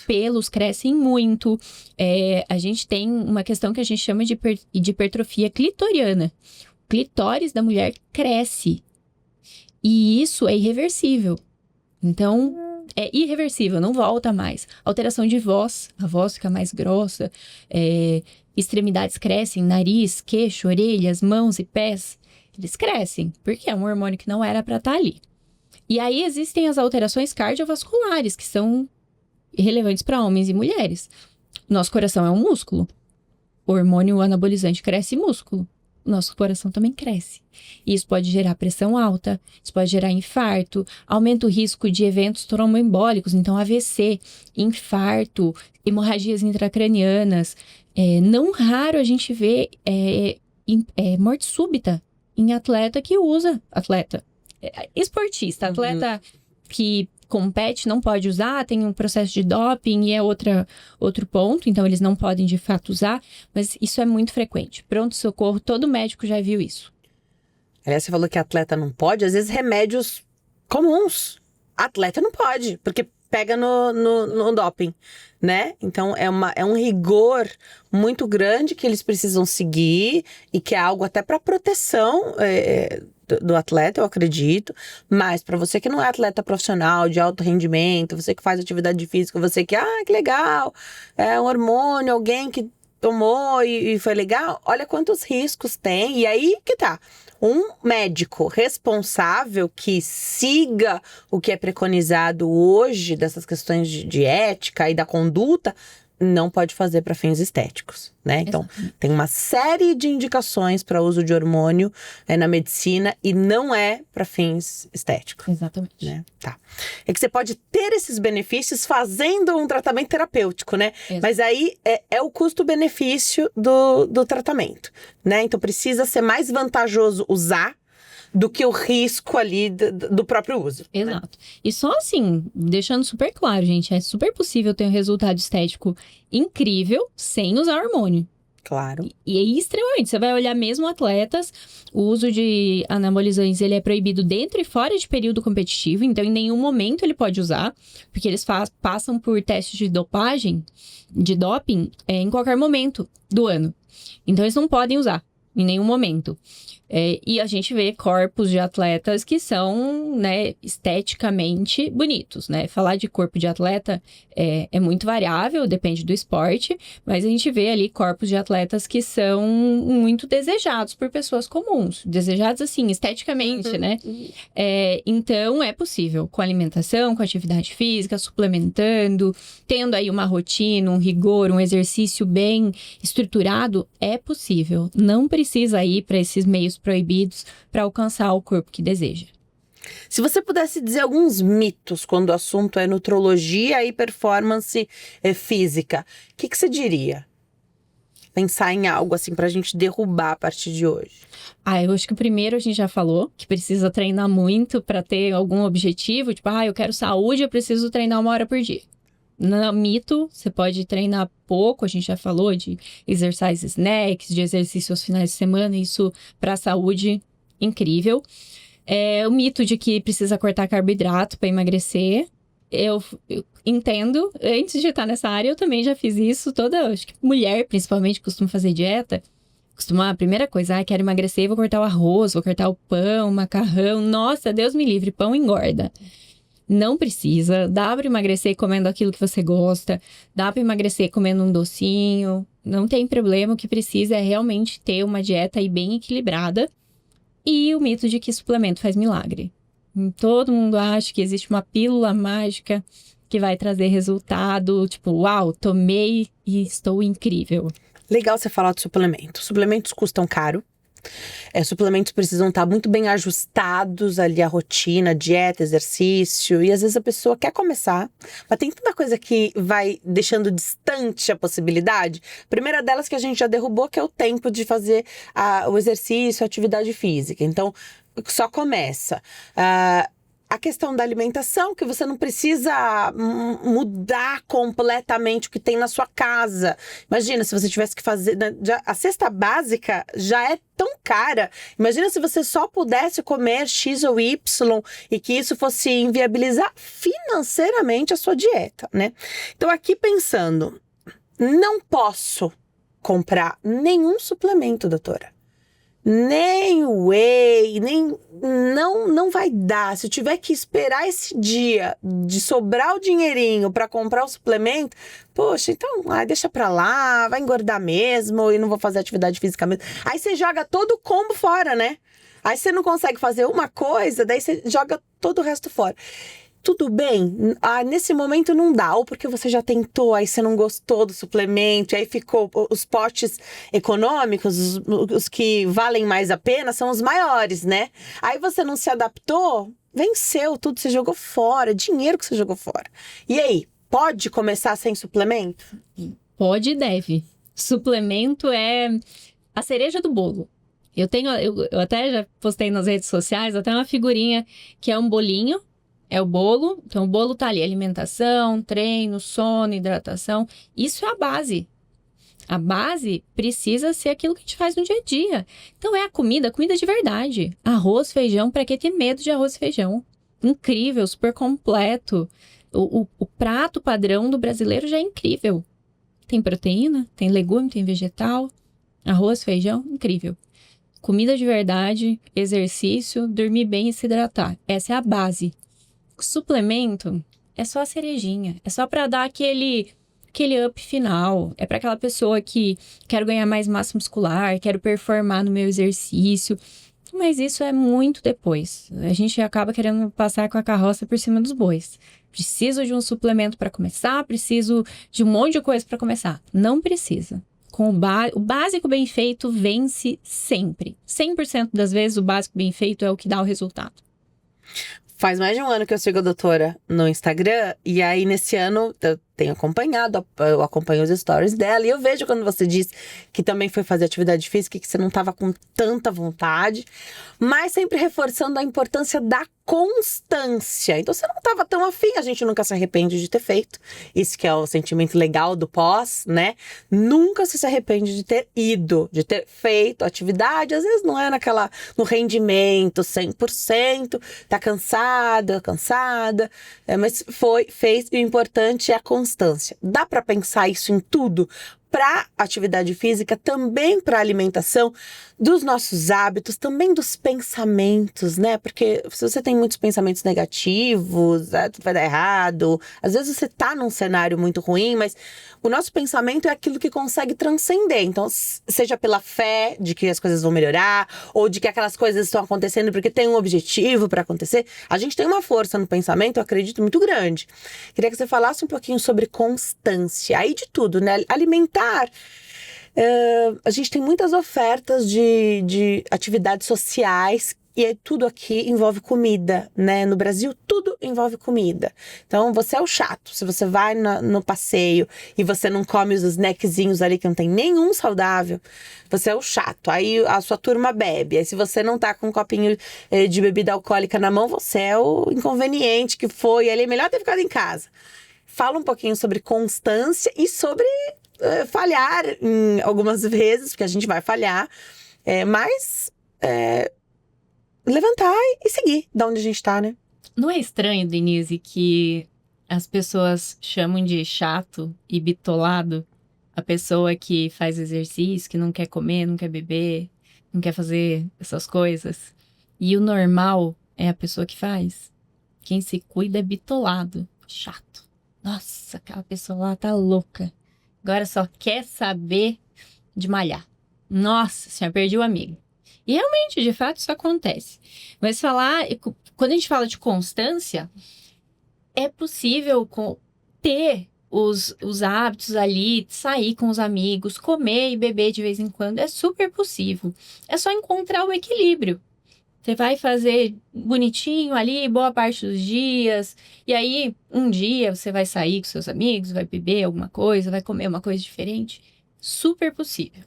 Pelos crescem muito. A gente tem uma questão que a gente chama de hipertrofia clitoriana. O clitóris da mulher cresce. E isso é irreversível. Então, é irreversível, não volta mais. Alteração de voz, a voz fica mais grossa, extremidades crescem, nariz, queixo, orelhas, mãos e pés, eles crescem, porque é um hormônio que não era para estar ali. E aí existem as alterações cardiovasculares, que são relevantes para homens e mulheres. Nosso coração é um músculo. O hormônio anabolizante cresce músculo. Nosso coração também cresce. Isso pode gerar pressão alta, isso pode gerar infarto, aumenta o risco de eventos tromboembólicos, então AVC, infarto, hemorragias intracranianas. Não raro a gente vê morte súbita em atleta que usa, esportista, atleta que compete não pode usar, tem um processo de doping e é outro ponto, então eles não podem de fato usar, mas isso é muito frequente. Pronto-socorro, todo médico já viu isso. Aliás, você falou que atleta não pode, às vezes remédios comuns, atleta não pode, porque pega no doping, né? Então é um rigor muito grande que eles precisam seguir e que é algo até para proteção do atleta, eu acredito, mas para você que não é atleta profissional, de alto rendimento, você que faz atividade física, você que legal, é um hormônio, alguém que tomou e foi legal, olha quantos riscos tem, e aí que tá. Um médico responsável que siga o que é preconizado hoje dessas questões de ética e da conduta, não pode fazer para fins estéticos, né? Então, tem uma série de indicações para uso de hormônio na medicina e não é para fins estéticos. Exatamente. Né? Tá. É que você pode ter esses benefícios fazendo um tratamento terapêutico, né? Exato. Mas aí é o custo-benefício do tratamento, né? Então, precisa ser mais vantajoso usar do que o risco ali do próprio uso. Exato. Né? E só assim, deixando super claro, gente, é super possível ter um resultado estético incrível sem usar hormônio. Claro. E é extremamente. Você vai olhar mesmo atletas, o uso de anabolizantes, ele é proibido dentro e fora de período competitivo, então em nenhum momento ele pode usar, porque eles passam por testes de dopagem, de doping, em qualquer momento do ano. Então eles não podem usar em nenhum momento. E a gente vê corpos de atletas que são, né, esteticamente bonitos, né? Falar de corpo de atleta é muito variável, depende do esporte, mas a gente vê ali corpos de atletas que são muito desejados por pessoas comuns. Desejados, assim, esteticamente, né? Então, é possível, com alimentação, com atividade física, suplementando, tendo aí uma rotina, um rigor, um exercício bem estruturado, é possível. Não precisa ir para esses meios proibidos para alcançar o corpo que deseja. Se você pudesse dizer alguns mitos quando o assunto é nutrologia e performance física, o que você diria? Pensar em algo assim pra gente derrubar a partir de hoje. Eu acho que o primeiro a gente já falou, que precisa treinar muito para ter algum objetivo, tipo, eu quero saúde, eu preciso treinar 1 hora por dia. No mito, você pode treinar pouco, a gente já falou de exercise snacks, de exercício aos finais de semana, isso para a saúde, incrível. O mito de que precisa cortar carboidrato para emagrecer, eu entendo, antes de estar nessa área eu também já fiz isso, acho que mulher principalmente costuma fazer dieta, a primeira coisa, quero emagrecer, vou cortar o arroz, vou cortar o pão, o macarrão, nossa, Deus me livre, pão engorda. Não precisa, dá para emagrecer comendo aquilo que você gosta, dá para emagrecer comendo um docinho, não tem problema, o que precisa é realmente ter uma dieta aí bem equilibrada. E o mito de que suplemento faz milagre. Todo mundo acha que existe uma pílula mágica que vai trazer resultado, tipo, uau, tomei e estou incrível. Legal você falar de suplementos. Suplementos custam caro. Suplementos precisam estar muito bem ajustados ali à rotina, dieta, exercício. E às vezes a pessoa quer começar, mas tem tanta coisa que vai deixando distante a possibilidade. A primeira delas que a gente já derrubou, que é o tempo de fazer o exercício, a atividade física. Então, só começa. A questão da alimentação, que você não precisa mudar completamente o que tem na sua casa. Imagina se você tivesse que fazer... a cesta básica já é tão cara. Imagina se você só pudesse comer X ou Y e que isso fosse inviabilizar financeiramente a sua dieta, né? Então, aqui pensando, não posso comprar nenhum suplemento, doutora. Nem whey, nem... Não vai dar. Se eu tiver que esperar esse dia de sobrar o dinheirinho para comprar o suplemento, poxa, então deixa pra lá, vai engordar mesmo e não vou fazer atividade física mesmo. Aí você joga todo o combo fora, né? Aí você não consegue fazer uma coisa, daí você joga todo o resto fora. Tudo bem, nesse momento não dá, ou porque você já tentou, aí você não gostou do suplemento, e aí ficou os potes econômicos, os que valem mais a pena, são os maiores, né? Aí você não se adaptou, venceu tudo, você jogou fora, dinheiro que você jogou fora. E aí, pode começar sem suplemento? Pode e deve. Suplemento é a cereja do bolo. Eu até já postei nas redes sociais, até uma figurinha que é um bolinho. É o bolo, então o bolo tá ali, alimentação, treino, sono, hidratação, isso é a base. A base precisa ser aquilo que a gente faz no dia a dia. Então é a comida de verdade. Arroz, feijão, pra que ter medo de arroz e feijão? Incrível, super completo. O prato padrão do brasileiro já é incrível. Tem proteína, tem legume, tem vegetal, arroz, feijão, incrível. Comida de verdade, exercício, dormir bem e se hidratar. Essa é a base. Suplemento é só a cerejinha, é só para dar aquele up final, é para aquela pessoa que quero ganhar mais massa muscular, quero performar no meu exercício, mas isso é muito depois. A gente acaba querendo passar com a carroça por cima dos bois. Preciso de um suplemento para começar, preciso de um monte de coisa para começar. Não precisa. Com o básico bem feito vence sempre. 100% das vezes o básico bem feito é o que dá o resultado. Faz mais de um ano que eu sigo a doutora no Instagram, e aí nesse ano eu tenho acompanhado, eu acompanho os stories dela, e eu vejo quando você diz que também foi fazer atividade física, que você não estava com tanta vontade, mas sempre reforçando a importância da constância. Então você não estava tão afim, a gente nunca se arrepende de ter feito, isso que é o sentimento legal do pós, né? Nunca se arrepende de ter ido, de ter feito atividade, às vezes não é no rendimento 100%, tá cansada, mas fez, e o importante é a constância. Dá para pensar isso em tudo? Para atividade física, também para alimentação, dos nossos hábitos, também dos pensamentos, né? Porque se você tem muitos pensamentos negativos, tudo vai dar errado. Às vezes você tá num cenário muito ruim, mas o nosso pensamento é aquilo que consegue transcender. Então, seja pela fé de que as coisas vão melhorar, ou de que aquelas coisas estão acontecendo porque tem um objetivo para acontecer. A gente tem uma força no pensamento, eu acredito, muito grande. Queria que você falasse um pouquinho sobre constância. Aí de tudo, né? Alimentar. A gente tem muitas ofertas de atividades sociais e tudo aqui envolve comida, né? No Brasil, tudo envolve comida. Então, você é o chato. Se você vai no passeio e você não come os snackzinhos ali que não tem nenhum saudável, você é o chato. Aí a sua turma bebe. Aí se você não tá com um copinho de bebida alcoólica na mão, você é o inconveniente que foi. Ali é melhor ter ficado em casa. Fala um pouquinho sobre constância e sobre falhar algumas vezes, porque a gente vai falhar, mas levantar e seguir de onde a gente tá, né? Não é estranho, Denise, que as pessoas chamam de chato e bitolado a pessoa que faz exercício, que não quer comer, não quer beber, não quer fazer essas coisas? E o normal é a pessoa que faz? Quem se cuida é bitolado, chato. Nossa, aquela pessoa lá tá louca. Agora só quer saber de malhar. Nossa senhora, perdi o amigo. E realmente, de fato, isso acontece. Mas quando a gente fala de constância, é possível ter os hábitos ali, sair com os amigos, comer e beber de vez em quando, é super possível. É só encontrar o equilíbrio. Você vai fazer bonitinho ali, boa parte dos dias, e aí um dia você vai sair com seus amigos, vai beber alguma coisa, vai comer uma coisa diferente. Super possível.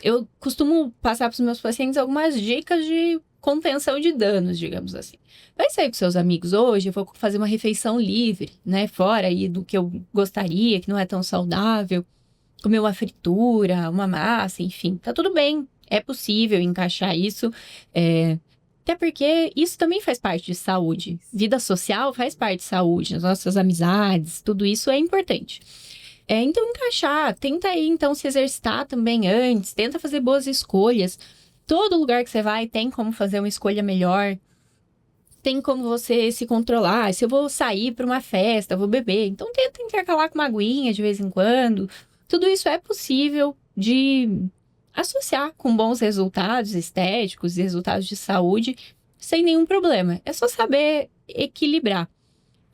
Eu costumo passar para os meus pacientes algumas dicas de contenção de danos, digamos assim. Vai sair com seus amigos hoje, eu vou fazer uma refeição livre, né? Fora aí do que eu gostaria, que não é tão saudável. Comer uma fritura, uma massa, enfim, tá tudo bem. É possível encaixar isso. Até porque isso também faz parte de saúde. Vida social faz parte de saúde, as nossas amizades, tudo isso é importante. Então, encaixar, tenta aí, então, se exercitar também antes, tenta fazer boas escolhas. Todo lugar que você vai tem como fazer uma escolha melhor, tem como você se controlar. Se eu vou sair para uma festa, vou beber, então tenta intercalar com uma aguinha de vez em quando. Tudo isso é possível de associar com bons resultados estéticos e resultados de saúde sem nenhum problema. É só saber equilibrar.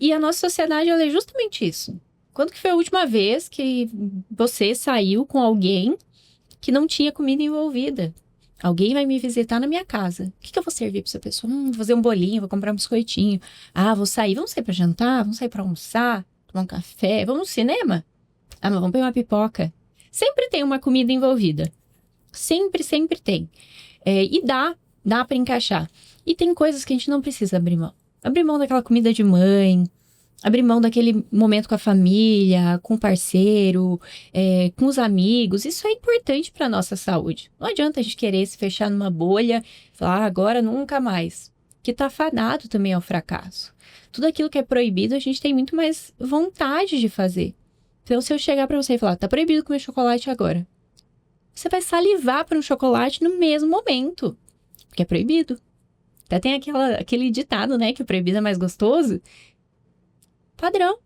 E a nossa sociedade, ela é justamente isso. Quando que foi a última vez que você saiu com alguém que não tinha comida envolvida? Alguém vai me visitar na minha casa. O que eu vou servir para essa pessoa? Vou fazer um bolinho, vou comprar um biscoitinho. Vou sair. Vamos sair para jantar? Vamos sair para almoçar? Tomar um café? Vamos no cinema? Mas vamos pegar uma pipoca. Sempre tem uma comida envolvida. Sempre, sempre tem. E dá para encaixar. E tem coisas que a gente não precisa abrir mão. Abrir mão daquela comida de mãe, abrir mão daquele momento com a família, com o parceiro, com os amigos. Isso é importante para a nossa saúde. Não adianta a gente querer se fechar numa bolha e falar, agora nunca mais. Que tá fadado também ao fracasso. Tudo aquilo que é proibido, a gente tem muito mais vontade de fazer. Então, se eu chegar para você e falar, tá proibido comer chocolate agora. Você vai salivar para um chocolate no mesmo momento. Porque é proibido. Até tem aquele ditado, né? Que o proibido é mais gostoso. Padrão.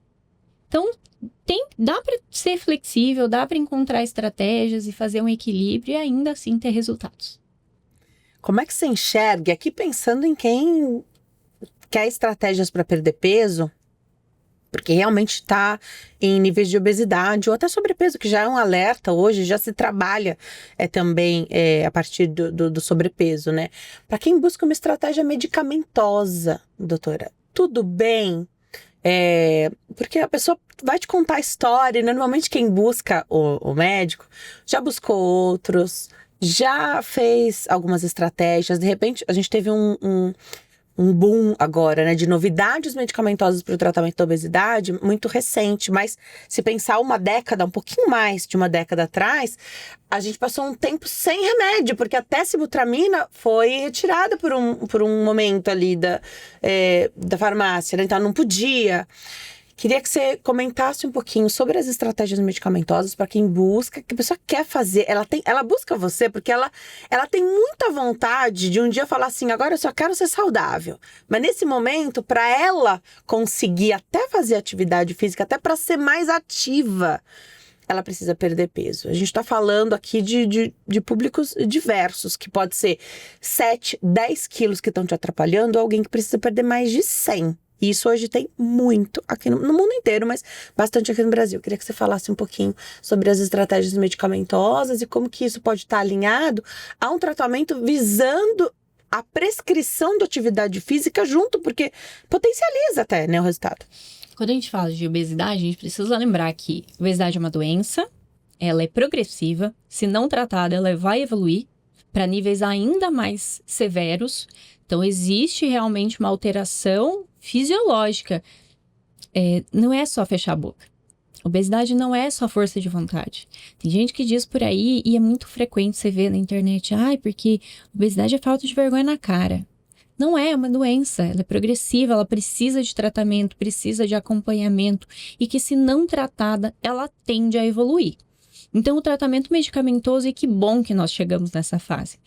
Então, dá para ser flexível, dá para encontrar estratégias e fazer um equilíbrio e ainda assim ter resultados. Como é que você enxerga, aqui pensando em quem quer estratégias para perder peso, porque realmente está em níveis de obesidade ou até sobrepeso, que já é um alerta hoje, já se trabalha também a partir do sobrepeso, né? Para quem busca uma estratégia medicamentosa, doutora, tudo bem? Porque a pessoa vai te contar a história, e normalmente quem busca o médico já buscou outros, já fez algumas estratégias, de repente a gente teve um boom agora, né, de novidades medicamentosas para o tratamento da obesidade, muito recente, mas se pensar uma década, um pouquinho mais de uma década atrás, a gente passou um tempo sem remédio, porque até sibutramina foi retirada por um momento ali da farmácia, né, então não podia. Queria que você comentasse um pouquinho sobre as estratégias medicamentosas para quem busca, que a pessoa quer fazer. Ela busca você porque ela tem muita vontade de um dia falar assim, agora eu só quero ser saudável. Mas nesse momento, para ela conseguir até fazer atividade física, até para ser mais ativa, ela precisa perder peso. A gente está falando aqui de públicos diversos, que pode ser 7, 10 quilos que estão te atrapalhando, ou alguém que precisa perder mais de 100. E isso hoje tem muito aqui no mundo inteiro, mas bastante aqui no Brasil. Queria que você falasse um pouquinho sobre as estratégias medicamentosas e como que isso pode estar alinhado a um tratamento visando a prescrição de atividade física junto, porque potencializa até, né, o resultado. Quando a gente fala de obesidade, a gente precisa lembrar que obesidade é uma doença, ela é progressiva, se não tratada, ela vai evoluir para níveis ainda mais severos. Então, existe realmente uma alteração fisiológica. Não é só fechar a boca. Obesidade não é só força de vontade. Tem gente que diz por aí, e é muito frequente você ver na internet, porque obesidade é falta de vergonha na cara. Não é uma doença, ela é progressiva, ela precisa de tratamento, precisa de acompanhamento, e que se não tratada, ela tende a evoluir. Então, o tratamento medicamentoso, e que bom que nós chegamos nessa fase,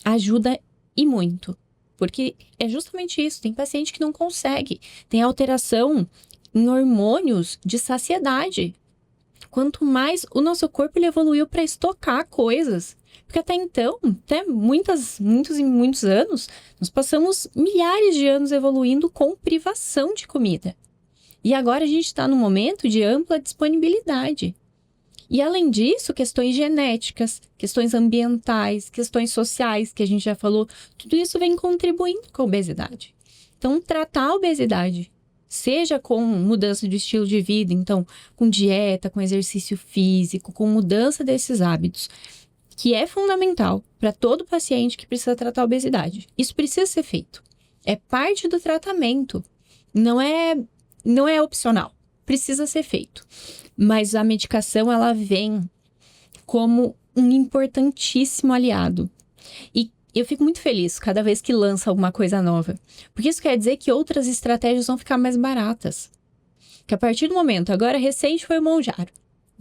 ajuda e muito. Porque é justamente isso, tem paciente que não consegue, tem alteração em hormônios de saciedade. Quanto mais o nosso corpo ele evoluiu para estocar coisas, Porque até então, até muitos e muitos anos, nós passamos milhares de anos evoluindo com privação de comida. E agora a gente está num momento de ampla disponibilidade. E além disso, questões genéticas, questões ambientais, questões sociais, que a gente já falou, tudo isso vem contribuindo com a obesidade. Então, tratar a obesidade, seja com mudança de estilo de vida, então, com dieta, com exercício físico, com mudança desses hábitos, que é fundamental para todo paciente que precisa tratar a obesidade. Isso precisa ser feito. É parte do tratamento. Não é opcional. Precisa ser feito. Mas a medicação, ela vem como um importantíssimo aliado. E eu fico muito feliz cada vez que lança alguma coisa nova. Porque isso quer dizer que outras estratégias vão ficar mais baratas. Que a partir do momento, agora recente foi o Mounjaro.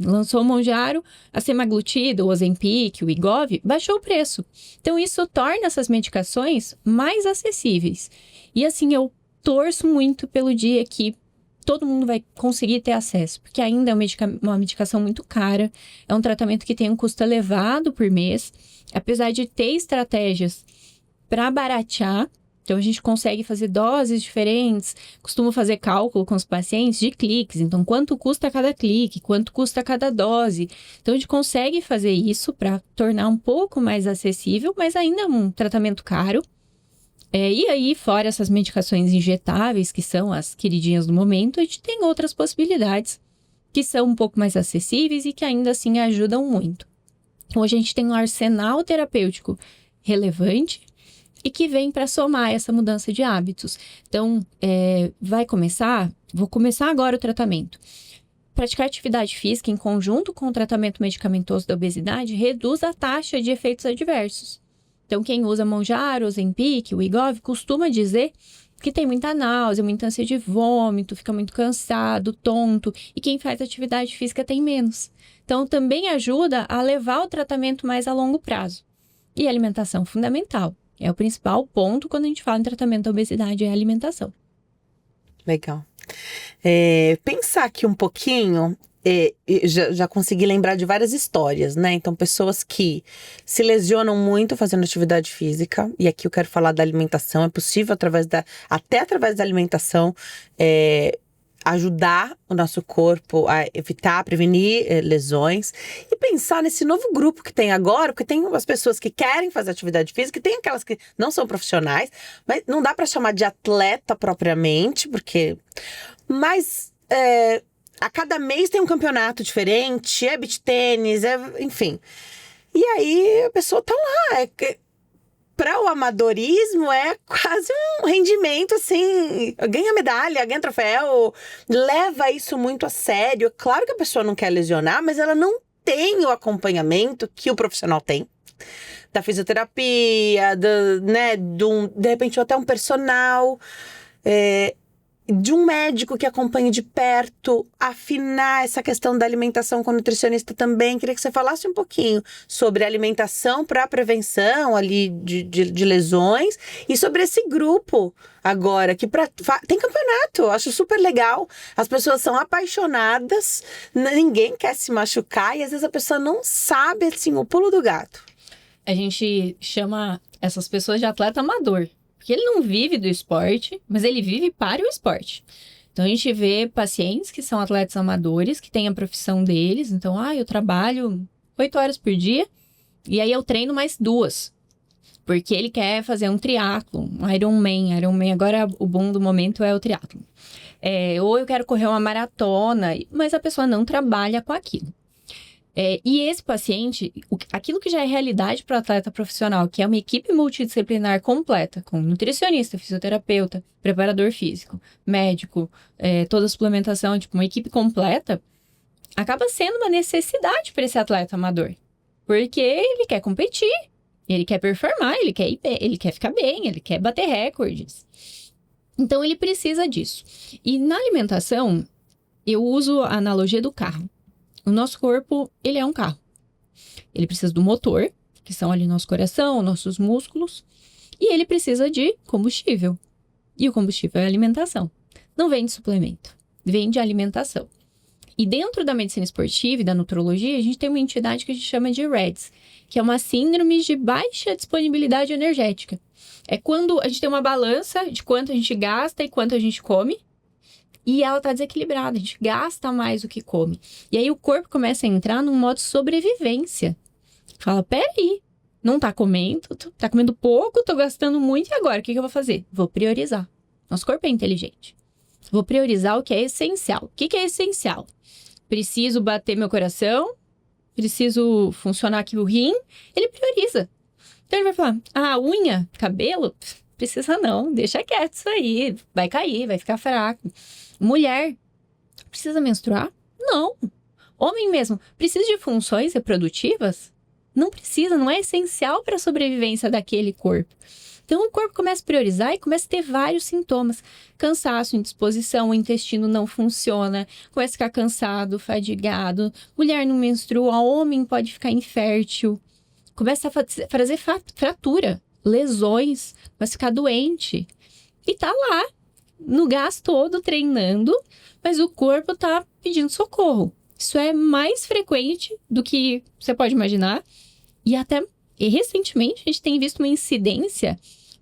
Lançou o Mounjaro, a semaglutida, o Ozempic, o Wegovy, baixou o preço. Então isso torna essas medicações mais acessíveis. E assim, eu torço muito pelo dia que todo mundo vai conseguir ter acesso, porque ainda é uma medicação muito cara, é um tratamento que tem um custo elevado por mês, apesar de ter estratégias para baratear, então a gente consegue fazer doses diferentes, costumo fazer cálculo com os pacientes de cliques, então quanto custa cada clique, quanto custa cada dose, então a gente consegue fazer isso para tornar um pouco mais acessível, mas ainda é um tratamento caro. E aí, fora essas medicações injetáveis, que são as queridinhas do momento, a gente tem outras possibilidades que são um pouco mais acessíveis e que ainda assim ajudam muito. Então, a gente tem um arsenal terapêutico relevante e que vem para somar essa mudança de hábitos. Então, vou começar agora o tratamento. Praticar atividade física em conjunto com o tratamento medicamentoso da obesidade reduz a taxa de efeitos adversos. Então, quem usa Mounjaro, Ozempic, o Wegovy, costuma dizer que tem muita náusea, muita ânsia de vômito, fica muito cansado, tonto. E quem faz atividade física tem menos. Então, também ajuda a levar o tratamento mais a longo prazo. E a alimentação fundamental. É o principal ponto quando a gente fala em tratamento da obesidade, é a alimentação. Legal. Pensar aqui um pouquinho... já consegui lembrar de várias histórias, né? Então, pessoas que se lesionam muito fazendo atividade física, e aqui eu quero falar da alimentação. É possível, até através da alimentação, ajudar o nosso corpo a evitar, prevenir lesões. E pensar nesse novo grupo que tem agora, porque tem umas pessoas que querem fazer atividade física, e tem aquelas que não são profissionais, mas não dá para chamar de atleta propriamente, porque... Mas... a cada mês tem um campeonato diferente, é beach tênis, enfim. E aí a pessoa tá lá. Para o amadorismo é quase um rendimento, assim, ganha medalha, ganha troféu, leva isso muito a sério. Claro que a pessoa não quer lesionar, mas ela não tem o acompanhamento que o profissional tem. Da fisioterapia, de repente até um personal... de um médico que acompanhe de perto, afinar essa questão da alimentação com o nutricionista também. Queria que você falasse um pouquinho sobre a alimentação para prevenção ali de lesões e sobre esse grupo agora, que tem campeonato, eu acho super legal. As pessoas são apaixonadas, ninguém quer se machucar e às vezes a pessoa não sabe, assim, o pulo do gato. A gente chama essas pessoas de atleta amador. Porque ele não vive do esporte, mas ele vive para o esporte. Então, a gente vê pacientes que são atletas amadores, que têm a profissão deles. Então, eu trabalho 8 horas por dia e aí eu treino mais 2. Porque ele quer fazer um triatlo, um Ironman. Agora o boom do momento é o triatlo. Ou eu quero correr uma maratona, mas a pessoa não trabalha com aquilo. E esse paciente, aquilo que já é realidade para o atleta profissional, que é uma equipe multidisciplinar completa, com nutricionista, fisioterapeuta, preparador físico, médico, toda a suplementação, tipo uma equipe completa, acaba sendo uma necessidade para esse atleta amador. Porque ele quer competir, ele quer performar, ele quer ir bem, ele quer ficar bem, ele quer bater recordes. Então, ele precisa disso. E na alimentação, eu uso a analogia do carro. O nosso corpo, ele é um carro. Ele precisa do motor, que são ali nosso coração, nossos músculos. E ele precisa de combustível. E o combustível é a alimentação. Não vem de suplemento, vem de alimentação. E dentro da medicina esportiva e da nutrologia, a gente tem uma entidade que a gente chama de REDS, que é uma síndrome de baixa disponibilidade energética. É quando a gente tem uma balança de quanto a gente gasta e quanto a gente come, e ela está desequilibrada, a gente gasta mais do que come. E aí o corpo começa a entrar num modo sobrevivência. Fala, peraí, não tá comendo, tá comendo pouco, tô gastando muito, e agora? O que eu vou fazer? Vou priorizar. Nosso corpo é inteligente. Vou priorizar o que é essencial. O que é essencial? Preciso bater meu coração, preciso funcionar aqui o rim, ele prioriza. Então ele vai falar, unha, cabelo, precisa não, deixa quieto isso aí, vai cair, vai ficar fraco. Mulher, precisa menstruar? Não. Homem mesmo, precisa de funções reprodutivas? Não precisa, não é essencial para a sobrevivência daquele corpo. Então, o corpo começa a priorizar e começa a ter vários sintomas. Cansaço, indisposição, o intestino não funciona, começa a ficar cansado, fadigado, mulher não menstrua, homem pode ficar infértil, começa a fazer fratura, lesões, começa a ficar doente. E tá lá, no gás todo, treinando, mas o corpo tá pedindo socorro. Isso é mais frequente do que você pode imaginar. E recentemente a gente tem visto uma incidência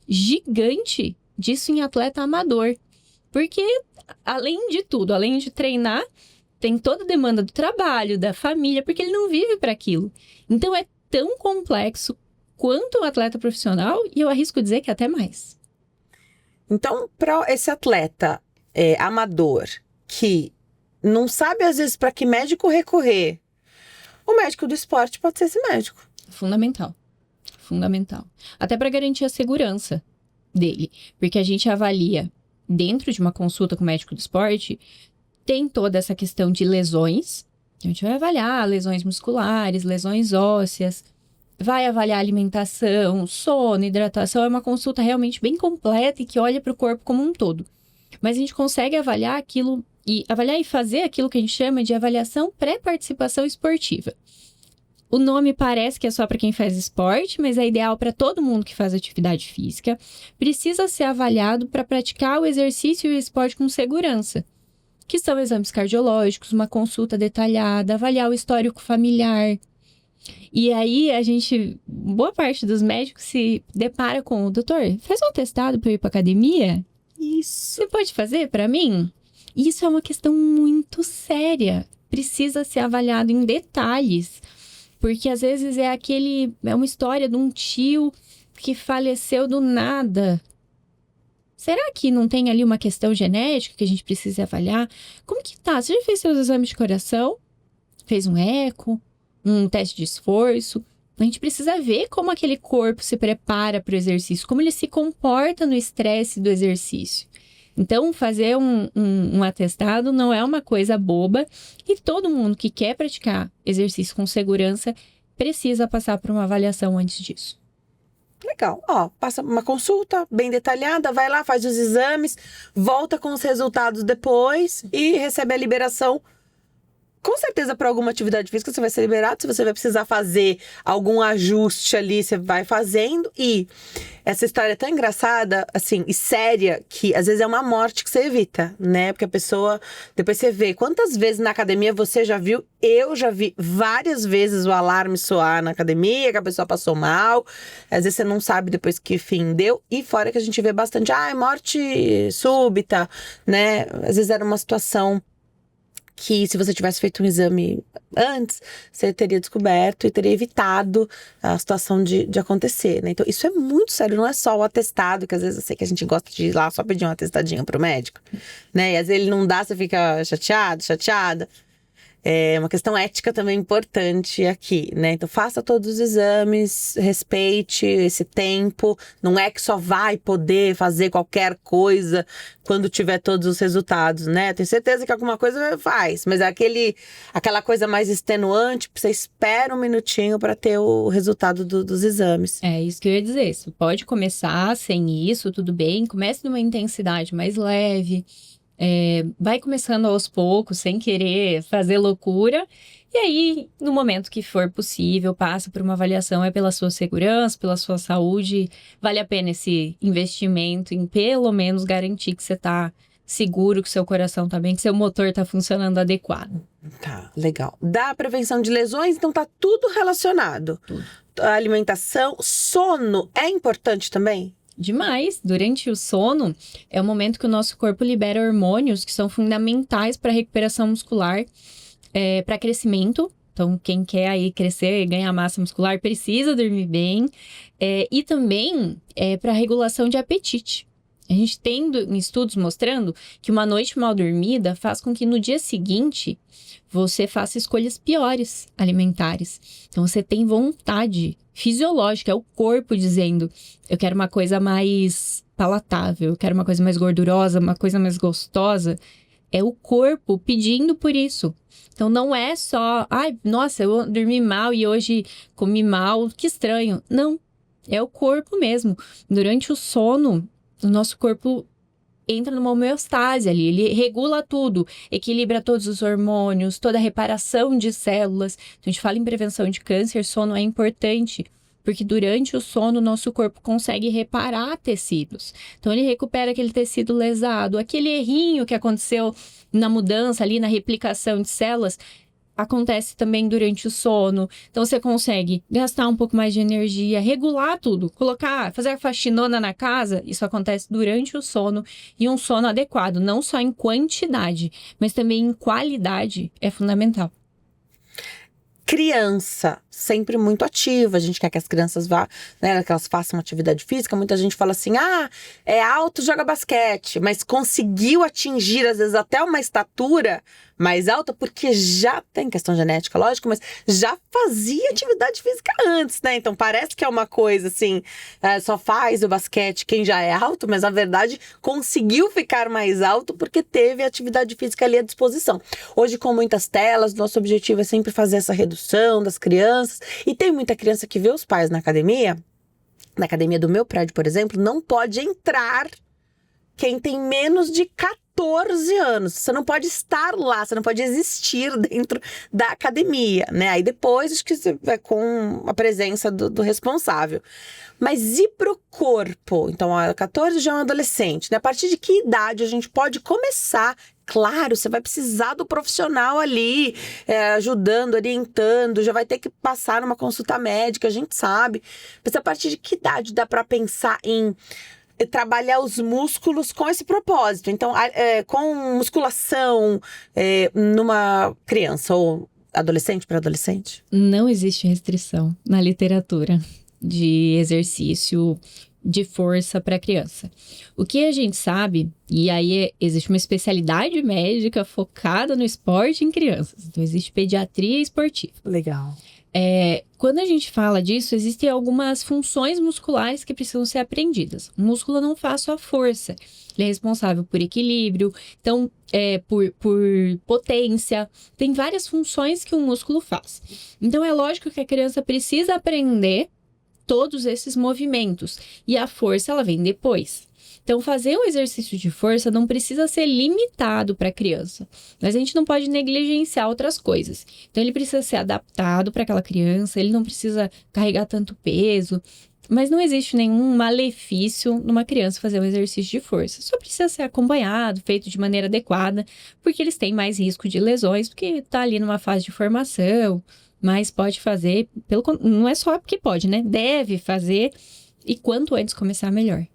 gigante disso em atleta amador. Porque, além de tudo, além de treinar, tem toda a demanda do trabalho, da família, porque ele não vive para aquilo. Então é tão complexo quanto o atleta profissional, e eu arrisco dizer que até mais. Então, para esse atleta amador que não sabe, às vezes, para que médico recorrer, o médico do esporte pode ser esse médico. Fundamental. Até para garantir a segurança dele. Porque a gente avalia, dentro de uma consulta com o médico do esporte, tem toda essa questão de lesões. A gente vai avaliar lesões musculares, lesões ósseas, vai avaliar alimentação, sono, hidratação. É uma consulta realmente bem completa e que olha para o corpo como um todo. Mas a gente consegue avaliar aquilo e fazer aquilo que a gente chama de avaliação pré-participação esportiva. O nome parece que é só para quem faz esporte, mas é ideal para todo mundo que faz atividade física. Precisa ser avaliado para praticar o exercício e o esporte com segurança, que são exames cardiológicos, uma consulta detalhada, avaliar o histórico familiar. E aí boa parte dos médicos se depara com, doutor, faz um atestado para eu ir para academia? Isso. Você pode fazer para mim? Isso é uma questão muito séria. Precisa ser avaliado em detalhes. Porque às vezes é uma história de um tio que faleceu do nada. Será que não tem ali uma questão genética que a gente precisa avaliar? Como que tá? Você já fez seus exames de coração? Fez um eco? Um teste de esforço? A gente precisa ver como aquele corpo se prepara para o exercício, como ele se comporta no estresse do exercício. Então, fazer um atestado não é uma coisa boba e todo mundo que quer praticar exercício com segurança precisa passar por uma avaliação antes disso. Legal. Passa uma consulta bem detalhada, vai lá, faz os exames, volta com os resultados depois e recebe a liberação. Com certeza, para alguma atividade física, você vai ser liberado. Se você vai precisar fazer algum ajuste ali, você vai fazendo. E essa história é tão engraçada, assim, e séria, que às vezes é uma morte que você evita, né? Porque a pessoa, depois você vê quantas vezes na academia você já viu. Eu já vi várias vezes o alarme soar na academia, que a pessoa passou mal. Às vezes você não sabe depois que fim deu. E fora que a gente vê bastante, morte súbita, né? Às vezes era uma situação que se você tivesse feito um exame antes, você teria descoberto e teria evitado a situação de acontecer, né? Então, isso é muito sério, não é só o atestado, que às vezes eu sei que a gente gosta de ir lá só pedir um atestadinho pro médico, né? E às vezes ele não dá, você fica chateada. É uma questão ética também importante aqui, né? Então, faça todos os exames, respeite esse tempo. Não é que só vai poder fazer qualquer coisa quando tiver todos os resultados, né? Tenho certeza que alguma coisa faz, mas é aquela coisa mais extenuante, você espera um minutinho para ter o resultado dos exames. É isso que eu ia dizer. Você pode começar sem isso, tudo bem. Comece numa intensidade mais leve. Vai começando aos poucos, sem querer fazer loucura. E aí, no momento que for possível, passa por uma avaliação, pela sua segurança, pela sua saúde. Vale a pena esse investimento em pelo menos garantir que você está seguro, que seu coração tá bem, que seu motor tá funcionando adequado. Tá, legal. Da prevenção de lesões, então tá tudo relacionado. Tudo. A alimentação, sono é importante também? Demais. Durante o sono, é o momento que o nosso corpo libera hormônios que são fundamentais para a recuperação muscular, para crescimento. Então, quem quer aí crescer e ganhar massa muscular precisa dormir bem. E também para regulação de apetite. A gente tem estudos mostrando que uma noite mal dormida faz com que no dia seguinte você faça escolhas piores alimentares. Então, você tem vontade fisiológica, é o corpo dizendo: eu quero uma coisa mais palatável, eu quero uma coisa mais gordurosa, uma coisa mais gostosa. É o corpo pedindo por isso. Então, não é só, ai, nossa, eu dormi mal e hoje comi mal, que estranho. Não, é o corpo mesmo. Durante o sono, o nosso corpo entra numa homeostase ali, ele regula tudo, equilibra todos os hormônios, toda a reparação de células. Então, a gente fala em prevenção de câncer, sono é importante, porque durante o sono, o nosso corpo consegue reparar tecidos. Então, ele recupera aquele tecido lesado, aquele errinho que aconteceu na mudança ali, na replicação de células, acontece também durante o sono. Então, você consegue gastar um pouco mais de energia, regular tudo, fazer a faxinona na casa. Isso acontece durante o sono, e um sono adequado, não só em quantidade, mas também em qualidade, é fundamental. Criança, sempre muito ativa, a gente quer que as crianças vá, né, que elas façam atividade física. Muita gente fala assim, é alto, joga basquete, mas conseguiu atingir, às vezes, até uma estatura mais alta, porque já tem questão genética, lógico, mas já fazia atividade física antes, né? Então parece que é uma coisa assim, só faz o basquete quem já é alto, mas na verdade conseguiu ficar mais alto porque teve atividade física ali à disposição. Hoje, com muitas telas, nosso objetivo é sempre fazer essa redução das crianças, e tem muita criança que vê os pais na academia do meu prédio, por exemplo, não pode entrar quem tem menos de 14 anos. Você não pode estar lá, você não pode existir dentro da academia, né? Aí depois, acho que você vai com a presença do responsável. Mas e pro corpo? Então, 14 já é um adolescente, né? A partir de que idade a gente pode começar? Claro, você vai precisar do profissional ali, ajudando, orientando, já vai ter que passar numa consulta médica, a gente sabe. Mas a partir de que idade dá para pensar em trabalhar os músculos com esse propósito? Então, com musculação numa criança ou adolescente para adolescente? Não existe restrição na literatura de exercício de força para criança. O que a gente sabe, e aí existe uma especialidade médica focada no esporte em crianças. Então, existe pediatria esportiva. Legal. Quando a gente fala disso, existem algumas funções musculares que precisam ser aprendidas. O músculo não faz só força. Ele é responsável por equilíbrio, então, por potência. Tem várias funções que o músculo faz. Então, é lógico que a criança precisa aprender todos esses movimentos. E a força, ela vem depois. Então, fazer um exercício de força não precisa ser limitado para a criança. Mas a gente não pode negligenciar outras coisas. Então, ele precisa ser adaptado para aquela criança, ele não precisa carregar tanto peso. Mas não existe nenhum malefício numa criança fazer um exercício de força. Só precisa ser acompanhado, feito de maneira adequada, porque eles têm mais risco de lesões, porque está ali numa fase de formação. Mas pode fazer, não é só porque pode, né? Deve fazer, e quanto antes começar, melhor.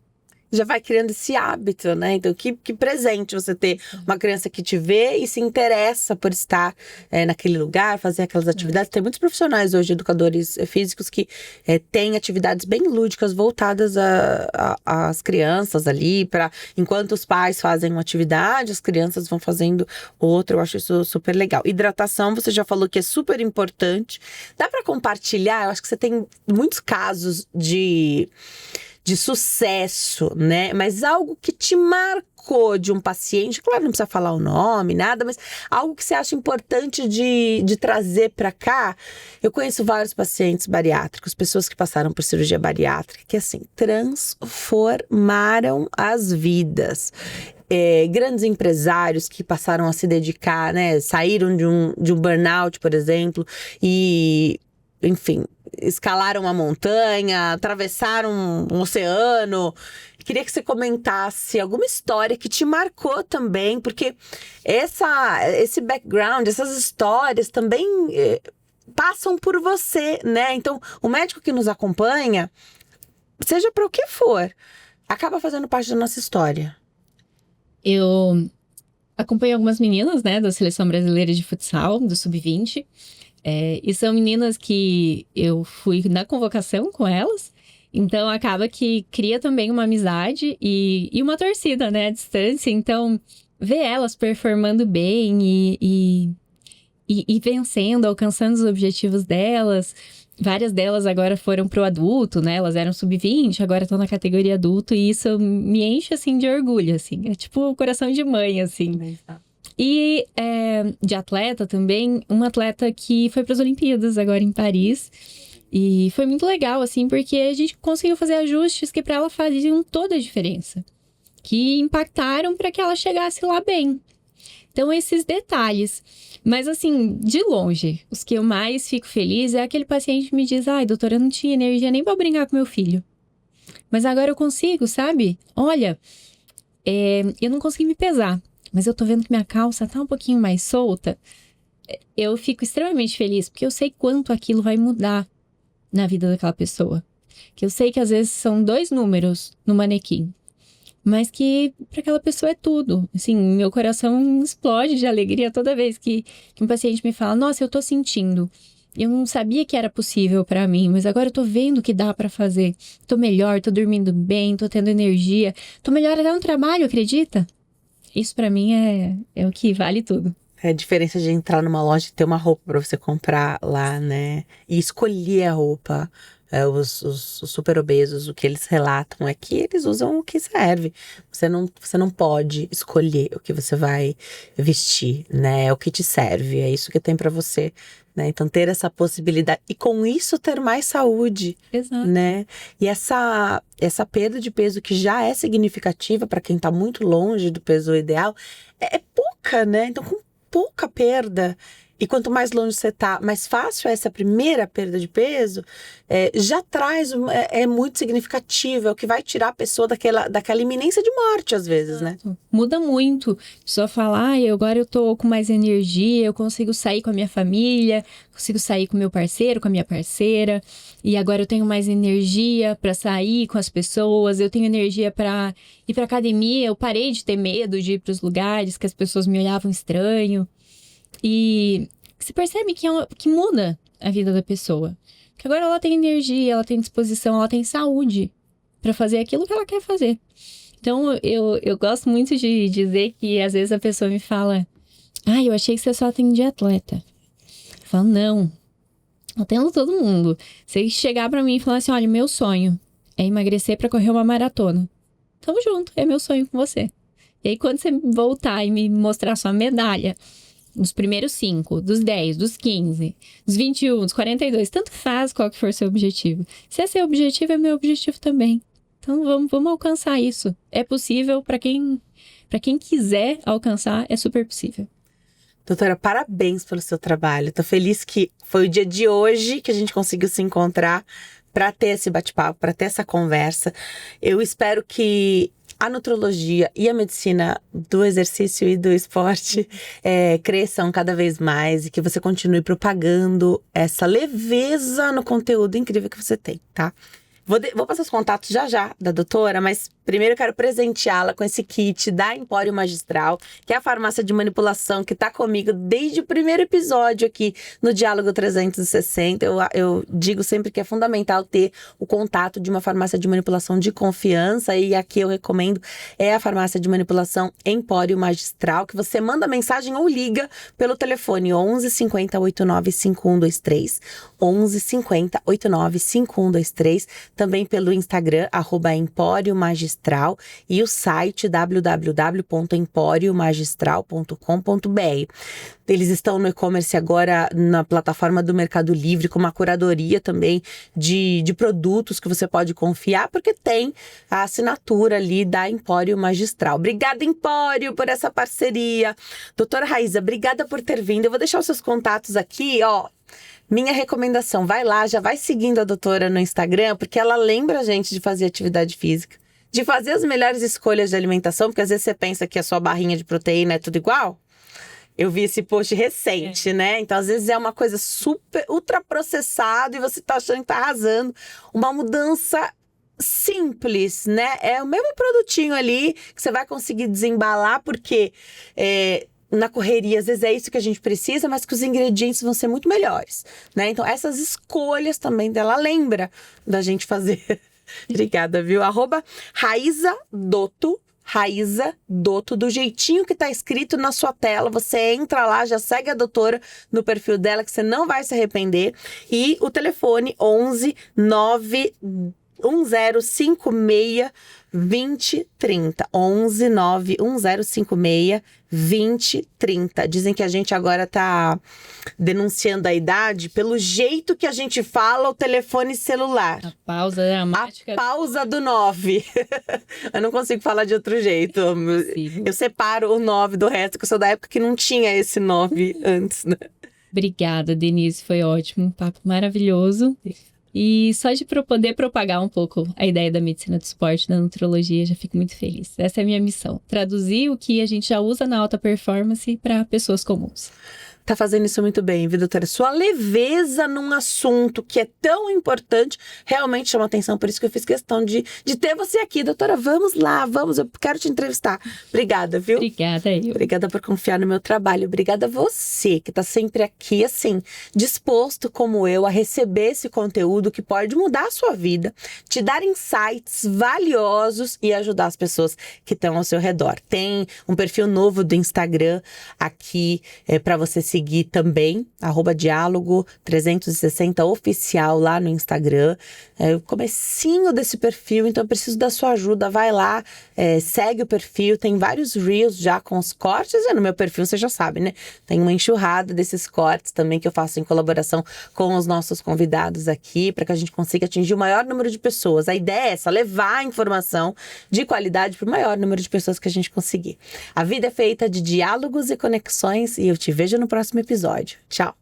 Já vai criando esse hábito, né? Então, que presente você ter uma criança que te vê e se interessa por estar naquele lugar, fazer aquelas atividades. Tem muitos profissionais hoje, educadores físicos, que têm atividades bem lúdicas voltadas às crianças ali, enquanto os pais fazem uma atividade, as crianças vão fazendo outra. Eu acho isso super legal. Hidratação, você já falou que é super importante. Dá para compartilhar? Eu acho que você tem muitos casos de sucesso, né? Mas algo que te marcou de um paciente, claro, não precisa falar o nome, nada, mas algo que você acha importante de trazer para cá. Eu conheço vários pacientes bariátricos, pessoas que passaram por cirurgia bariátrica, que assim, transformaram as vidas. Grandes empresários que passaram a se dedicar, né? Saíram de um burnout, por exemplo, e enfim, escalaram uma montanha, atravessaram um oceano. Queria que você comentasse alguma história que te marcou também, porque esse background, essas histórias também passam por você, né? Então, o médico que nos acompanha, seja para o que for, acaba fazendo parte da nossa história. Eu acompanho algumas meninas, né, da Seleção Brasileira de Futsal, do Sub-20. E são meninas que eu fui na convocação com elas. Então, acaba que cria também uma amizade e uma torcida, né, à distância. Então, ver elas performando bem e vencendo, alcançando os objetivos delas. Várias delas agora foram pro adulto, né? Elas eram sub-20, agora estão na categoria adulto. E isso me enche, assim, de orgulho, assim. É tipo o coração de mãe, assim. E de atleta também, uma atleta que foi para as Olimpíadas agora em Paris. E foi muito legal, assim, porque a gente conseguiu fazer ajustes que para ela faziam toda a diferença. Que impactaram para que ela chegasse lá bem. Então, esses detalhes. Mas, assim, de longe, os que eu mais fico feliz é aquele paciente que me diz: ai, doutora, eu não tinha energia nem para brincar com meu filho. Mas agora eu consigo, sabe? Olha, eu não consegui me pesar, mas eu tô vendo que minha calça tá um pouquinho mais solta. Eu fico extremamente feliz, porque eu sei quanto aquilo vai mudar na vida daquela pessoa. Que eu sei que às vezes são 2 números no manequim, mas que para aquela pessoa é tudo. Assim, meu coração explode de alegria toda vez que um paciente me fala: nossa, eu tô sentindo. Eu não sabia que era possível para mim, mas agora eu tô vendo que dá para fazer. Tô melhor, tô dormindo bem, tô tendo energia. Tô melhor até no trabalho, acredita? Isso para mim é o que vale tudo. É a diferença de entrar numa loja e ter uma roupa pra você comprar lá, né? E escolher a roupa. Os super obesos, o que eles relatam é que eles usam o que serve. Você não pode escolher o que você vai vestir, né? É o que te serve, é isso que tem pra você, né? Então, ter essa possibilidade e com isso ter mais saúde. Exato. Né? E essa perda de peso que já é significativa para quem tá muito longe do peso ideal, é pouca, né? Então, com pouca perda, e quanto mais longe você tá, mais fácil é essa primeira perda de peso, já traz, é muito significativo, é o que vai tirar a pessoa daquela iminência de morte, às vezes, né? Muda muito. Só falar: agora eu tô com mais energia, eu consigo sair com a minha família, consigo sair com meu parceiro, com a minha parceira, e agora eu tenho mais energia para sair com as pessoas, eu tenho energia para ir pra academia, eu parei de ter medo de ir pros lugares que as pessoas me olhavam estranho. E você percebe que muda a vida da pessoa. Que agora ela tem energia, ela tem disposição, ela tem saúde para fazer aquilo que ela quer fazer. Então, eu gosto muito de dizer que às vezes a pessoa me fala: eu achei que você só atendia atleta. Eu falo: não, eu atendo todo mundo. Você chegar para mim e falar assim: olha, meu sonho é emagrecer para correr uma maratona. Tamo junto, é meu sonho com você. E aí, quando você voltar e me mostrar sua medalha dos primeiros 5, dos 10, dos 15, dos 21, dos 42, tanto faz qual que for seu objetivo. Se é seu objetivo, é meu objetivo também. Então vamos alcançar isso. É possível para quem quiser alcançar, é super possível. Doutora, parabéns pelo seu trabalho. Tô feliz que foi o dia de hoje que a gente conseguiu se encontrar para ter esse bate-papo, para ter essa conversa. Eu espero que a nutrologia e a medicina do exercício e do esporte cresçam cada vez mais e que você continue propagando essa leveza no conteúdo incrível que você tem, tá? Vou passar os contatos já da doutora, mas primeiro eu quero presenteá-la com esse kit da Empório Magistral, que é a farmácia de manipulação que tá comigo desde o primeiro episódio aqui no Diálogo 360. Eu digo sempre que é fundamental ter o contato de uma farmácia de manipulação de confiança, e aqui eu recomendo a farmácia de manipulação Empório Magistral, que você manda mensagem ou liga pelo telefone 11 50 89 5123, 11 50 89 5123, também pelo Instagram, @Empório Magistral, e o site www.emporiomagistral.com.br. Eles estão no e-commerce agora na plataforma do Mercado Livre, com uma curadoria também de produtos que você pode confiar, porque tem a assinatura ali da Empório Magistral. Obrigada, Empório, por essa parceria. Doutora Raíza, obrigada por ter vindo. Eu vou deixar os seus contatos aqui, minha recomendação, vai lá, já vai seguindo a doutora no Instagram, porque ela lembra a gente de fazer atividade física, de fazer as melhores escolhas de alimentação, porque às vezes você pensa que a sua barrinha de proteína é tudo igual. Eu vi esse post recente, né? Então, às vezes é uma coisa super, ultra processada e você tá achando que tá arrasando. Uma mudança simples, né? É o mesmo produtinho ali que você vai conseguir desembalar, porque na correria, às vezes é isso que a gente precisa, mas que os ingredientes vão ser muito melhores, né? Então, essas escolhas também dela lembra da gente fazer. Obrigada, viu? @Raíza Dotto, do jeitinho que tá escrito na sua tela. Você entra lá, já segue a doutora no perfil dela, que você não vai se arrepender. E o telefone 11 91056 2030. 11 91056 2030. Dizem que a gente agora tá denunciando a idade pelo jeito que a gente fala o telefone celular. A pausa dramática. A pausa do 9. Eu não consigo falar de outro jeito. Eu separo o 9 do resto, que eu sou da época que não tinha esse 9 antes, né? Obrigada, Denise. Foi ótimo. Um papo maravilhoso. E só de poder propagar um pouco a ideia da medicina do esporte, da nutrologia, já fico muito feliz. Essa é a minha missão. Traduzir o que a gente já usa na alta performance para pessoas comuns. Tá fazendo isso muito bem, viu, doutora? Sua leveza num assunto que é tão importante realmente chama atenção. Por isso que eu fiz questão de ter você aqui. Doutora, vamos lá, vamos. Eu quero te entrevistar. Obrigada, viu? Obrigada, eu. Obrigada por confiar no meu trabalho. Obrigada a você, que tá sempre aqui, assim, disposto, como eu, a receber esse conteúdo que pode mudar a sua vida, te dar insights valiosos e ajudar as pessoas que estão ao seu redor. Tem um perfil novo do Instagram aqui para você seguir também, @diálogo360 oficial lá no Instagram. O comecinho desse perfil, então eu preciso da sua ajuda. Vai lá, segue o perfil, tem vários reels já com os cortes, e no meu perfil você já sabe, né? Tem uma enxurrada desses cortes também que eu faço em colaboração com os nossos convidados aqui, para que a gente consiga atingir o maior número de pessoas. A ideia é essa, levar a informação de qualidade para o maior número de pessoas que a gente conseguir. A vida é feita de diálogos e conexões, e eu te vejo no próximo episódio. Tchau!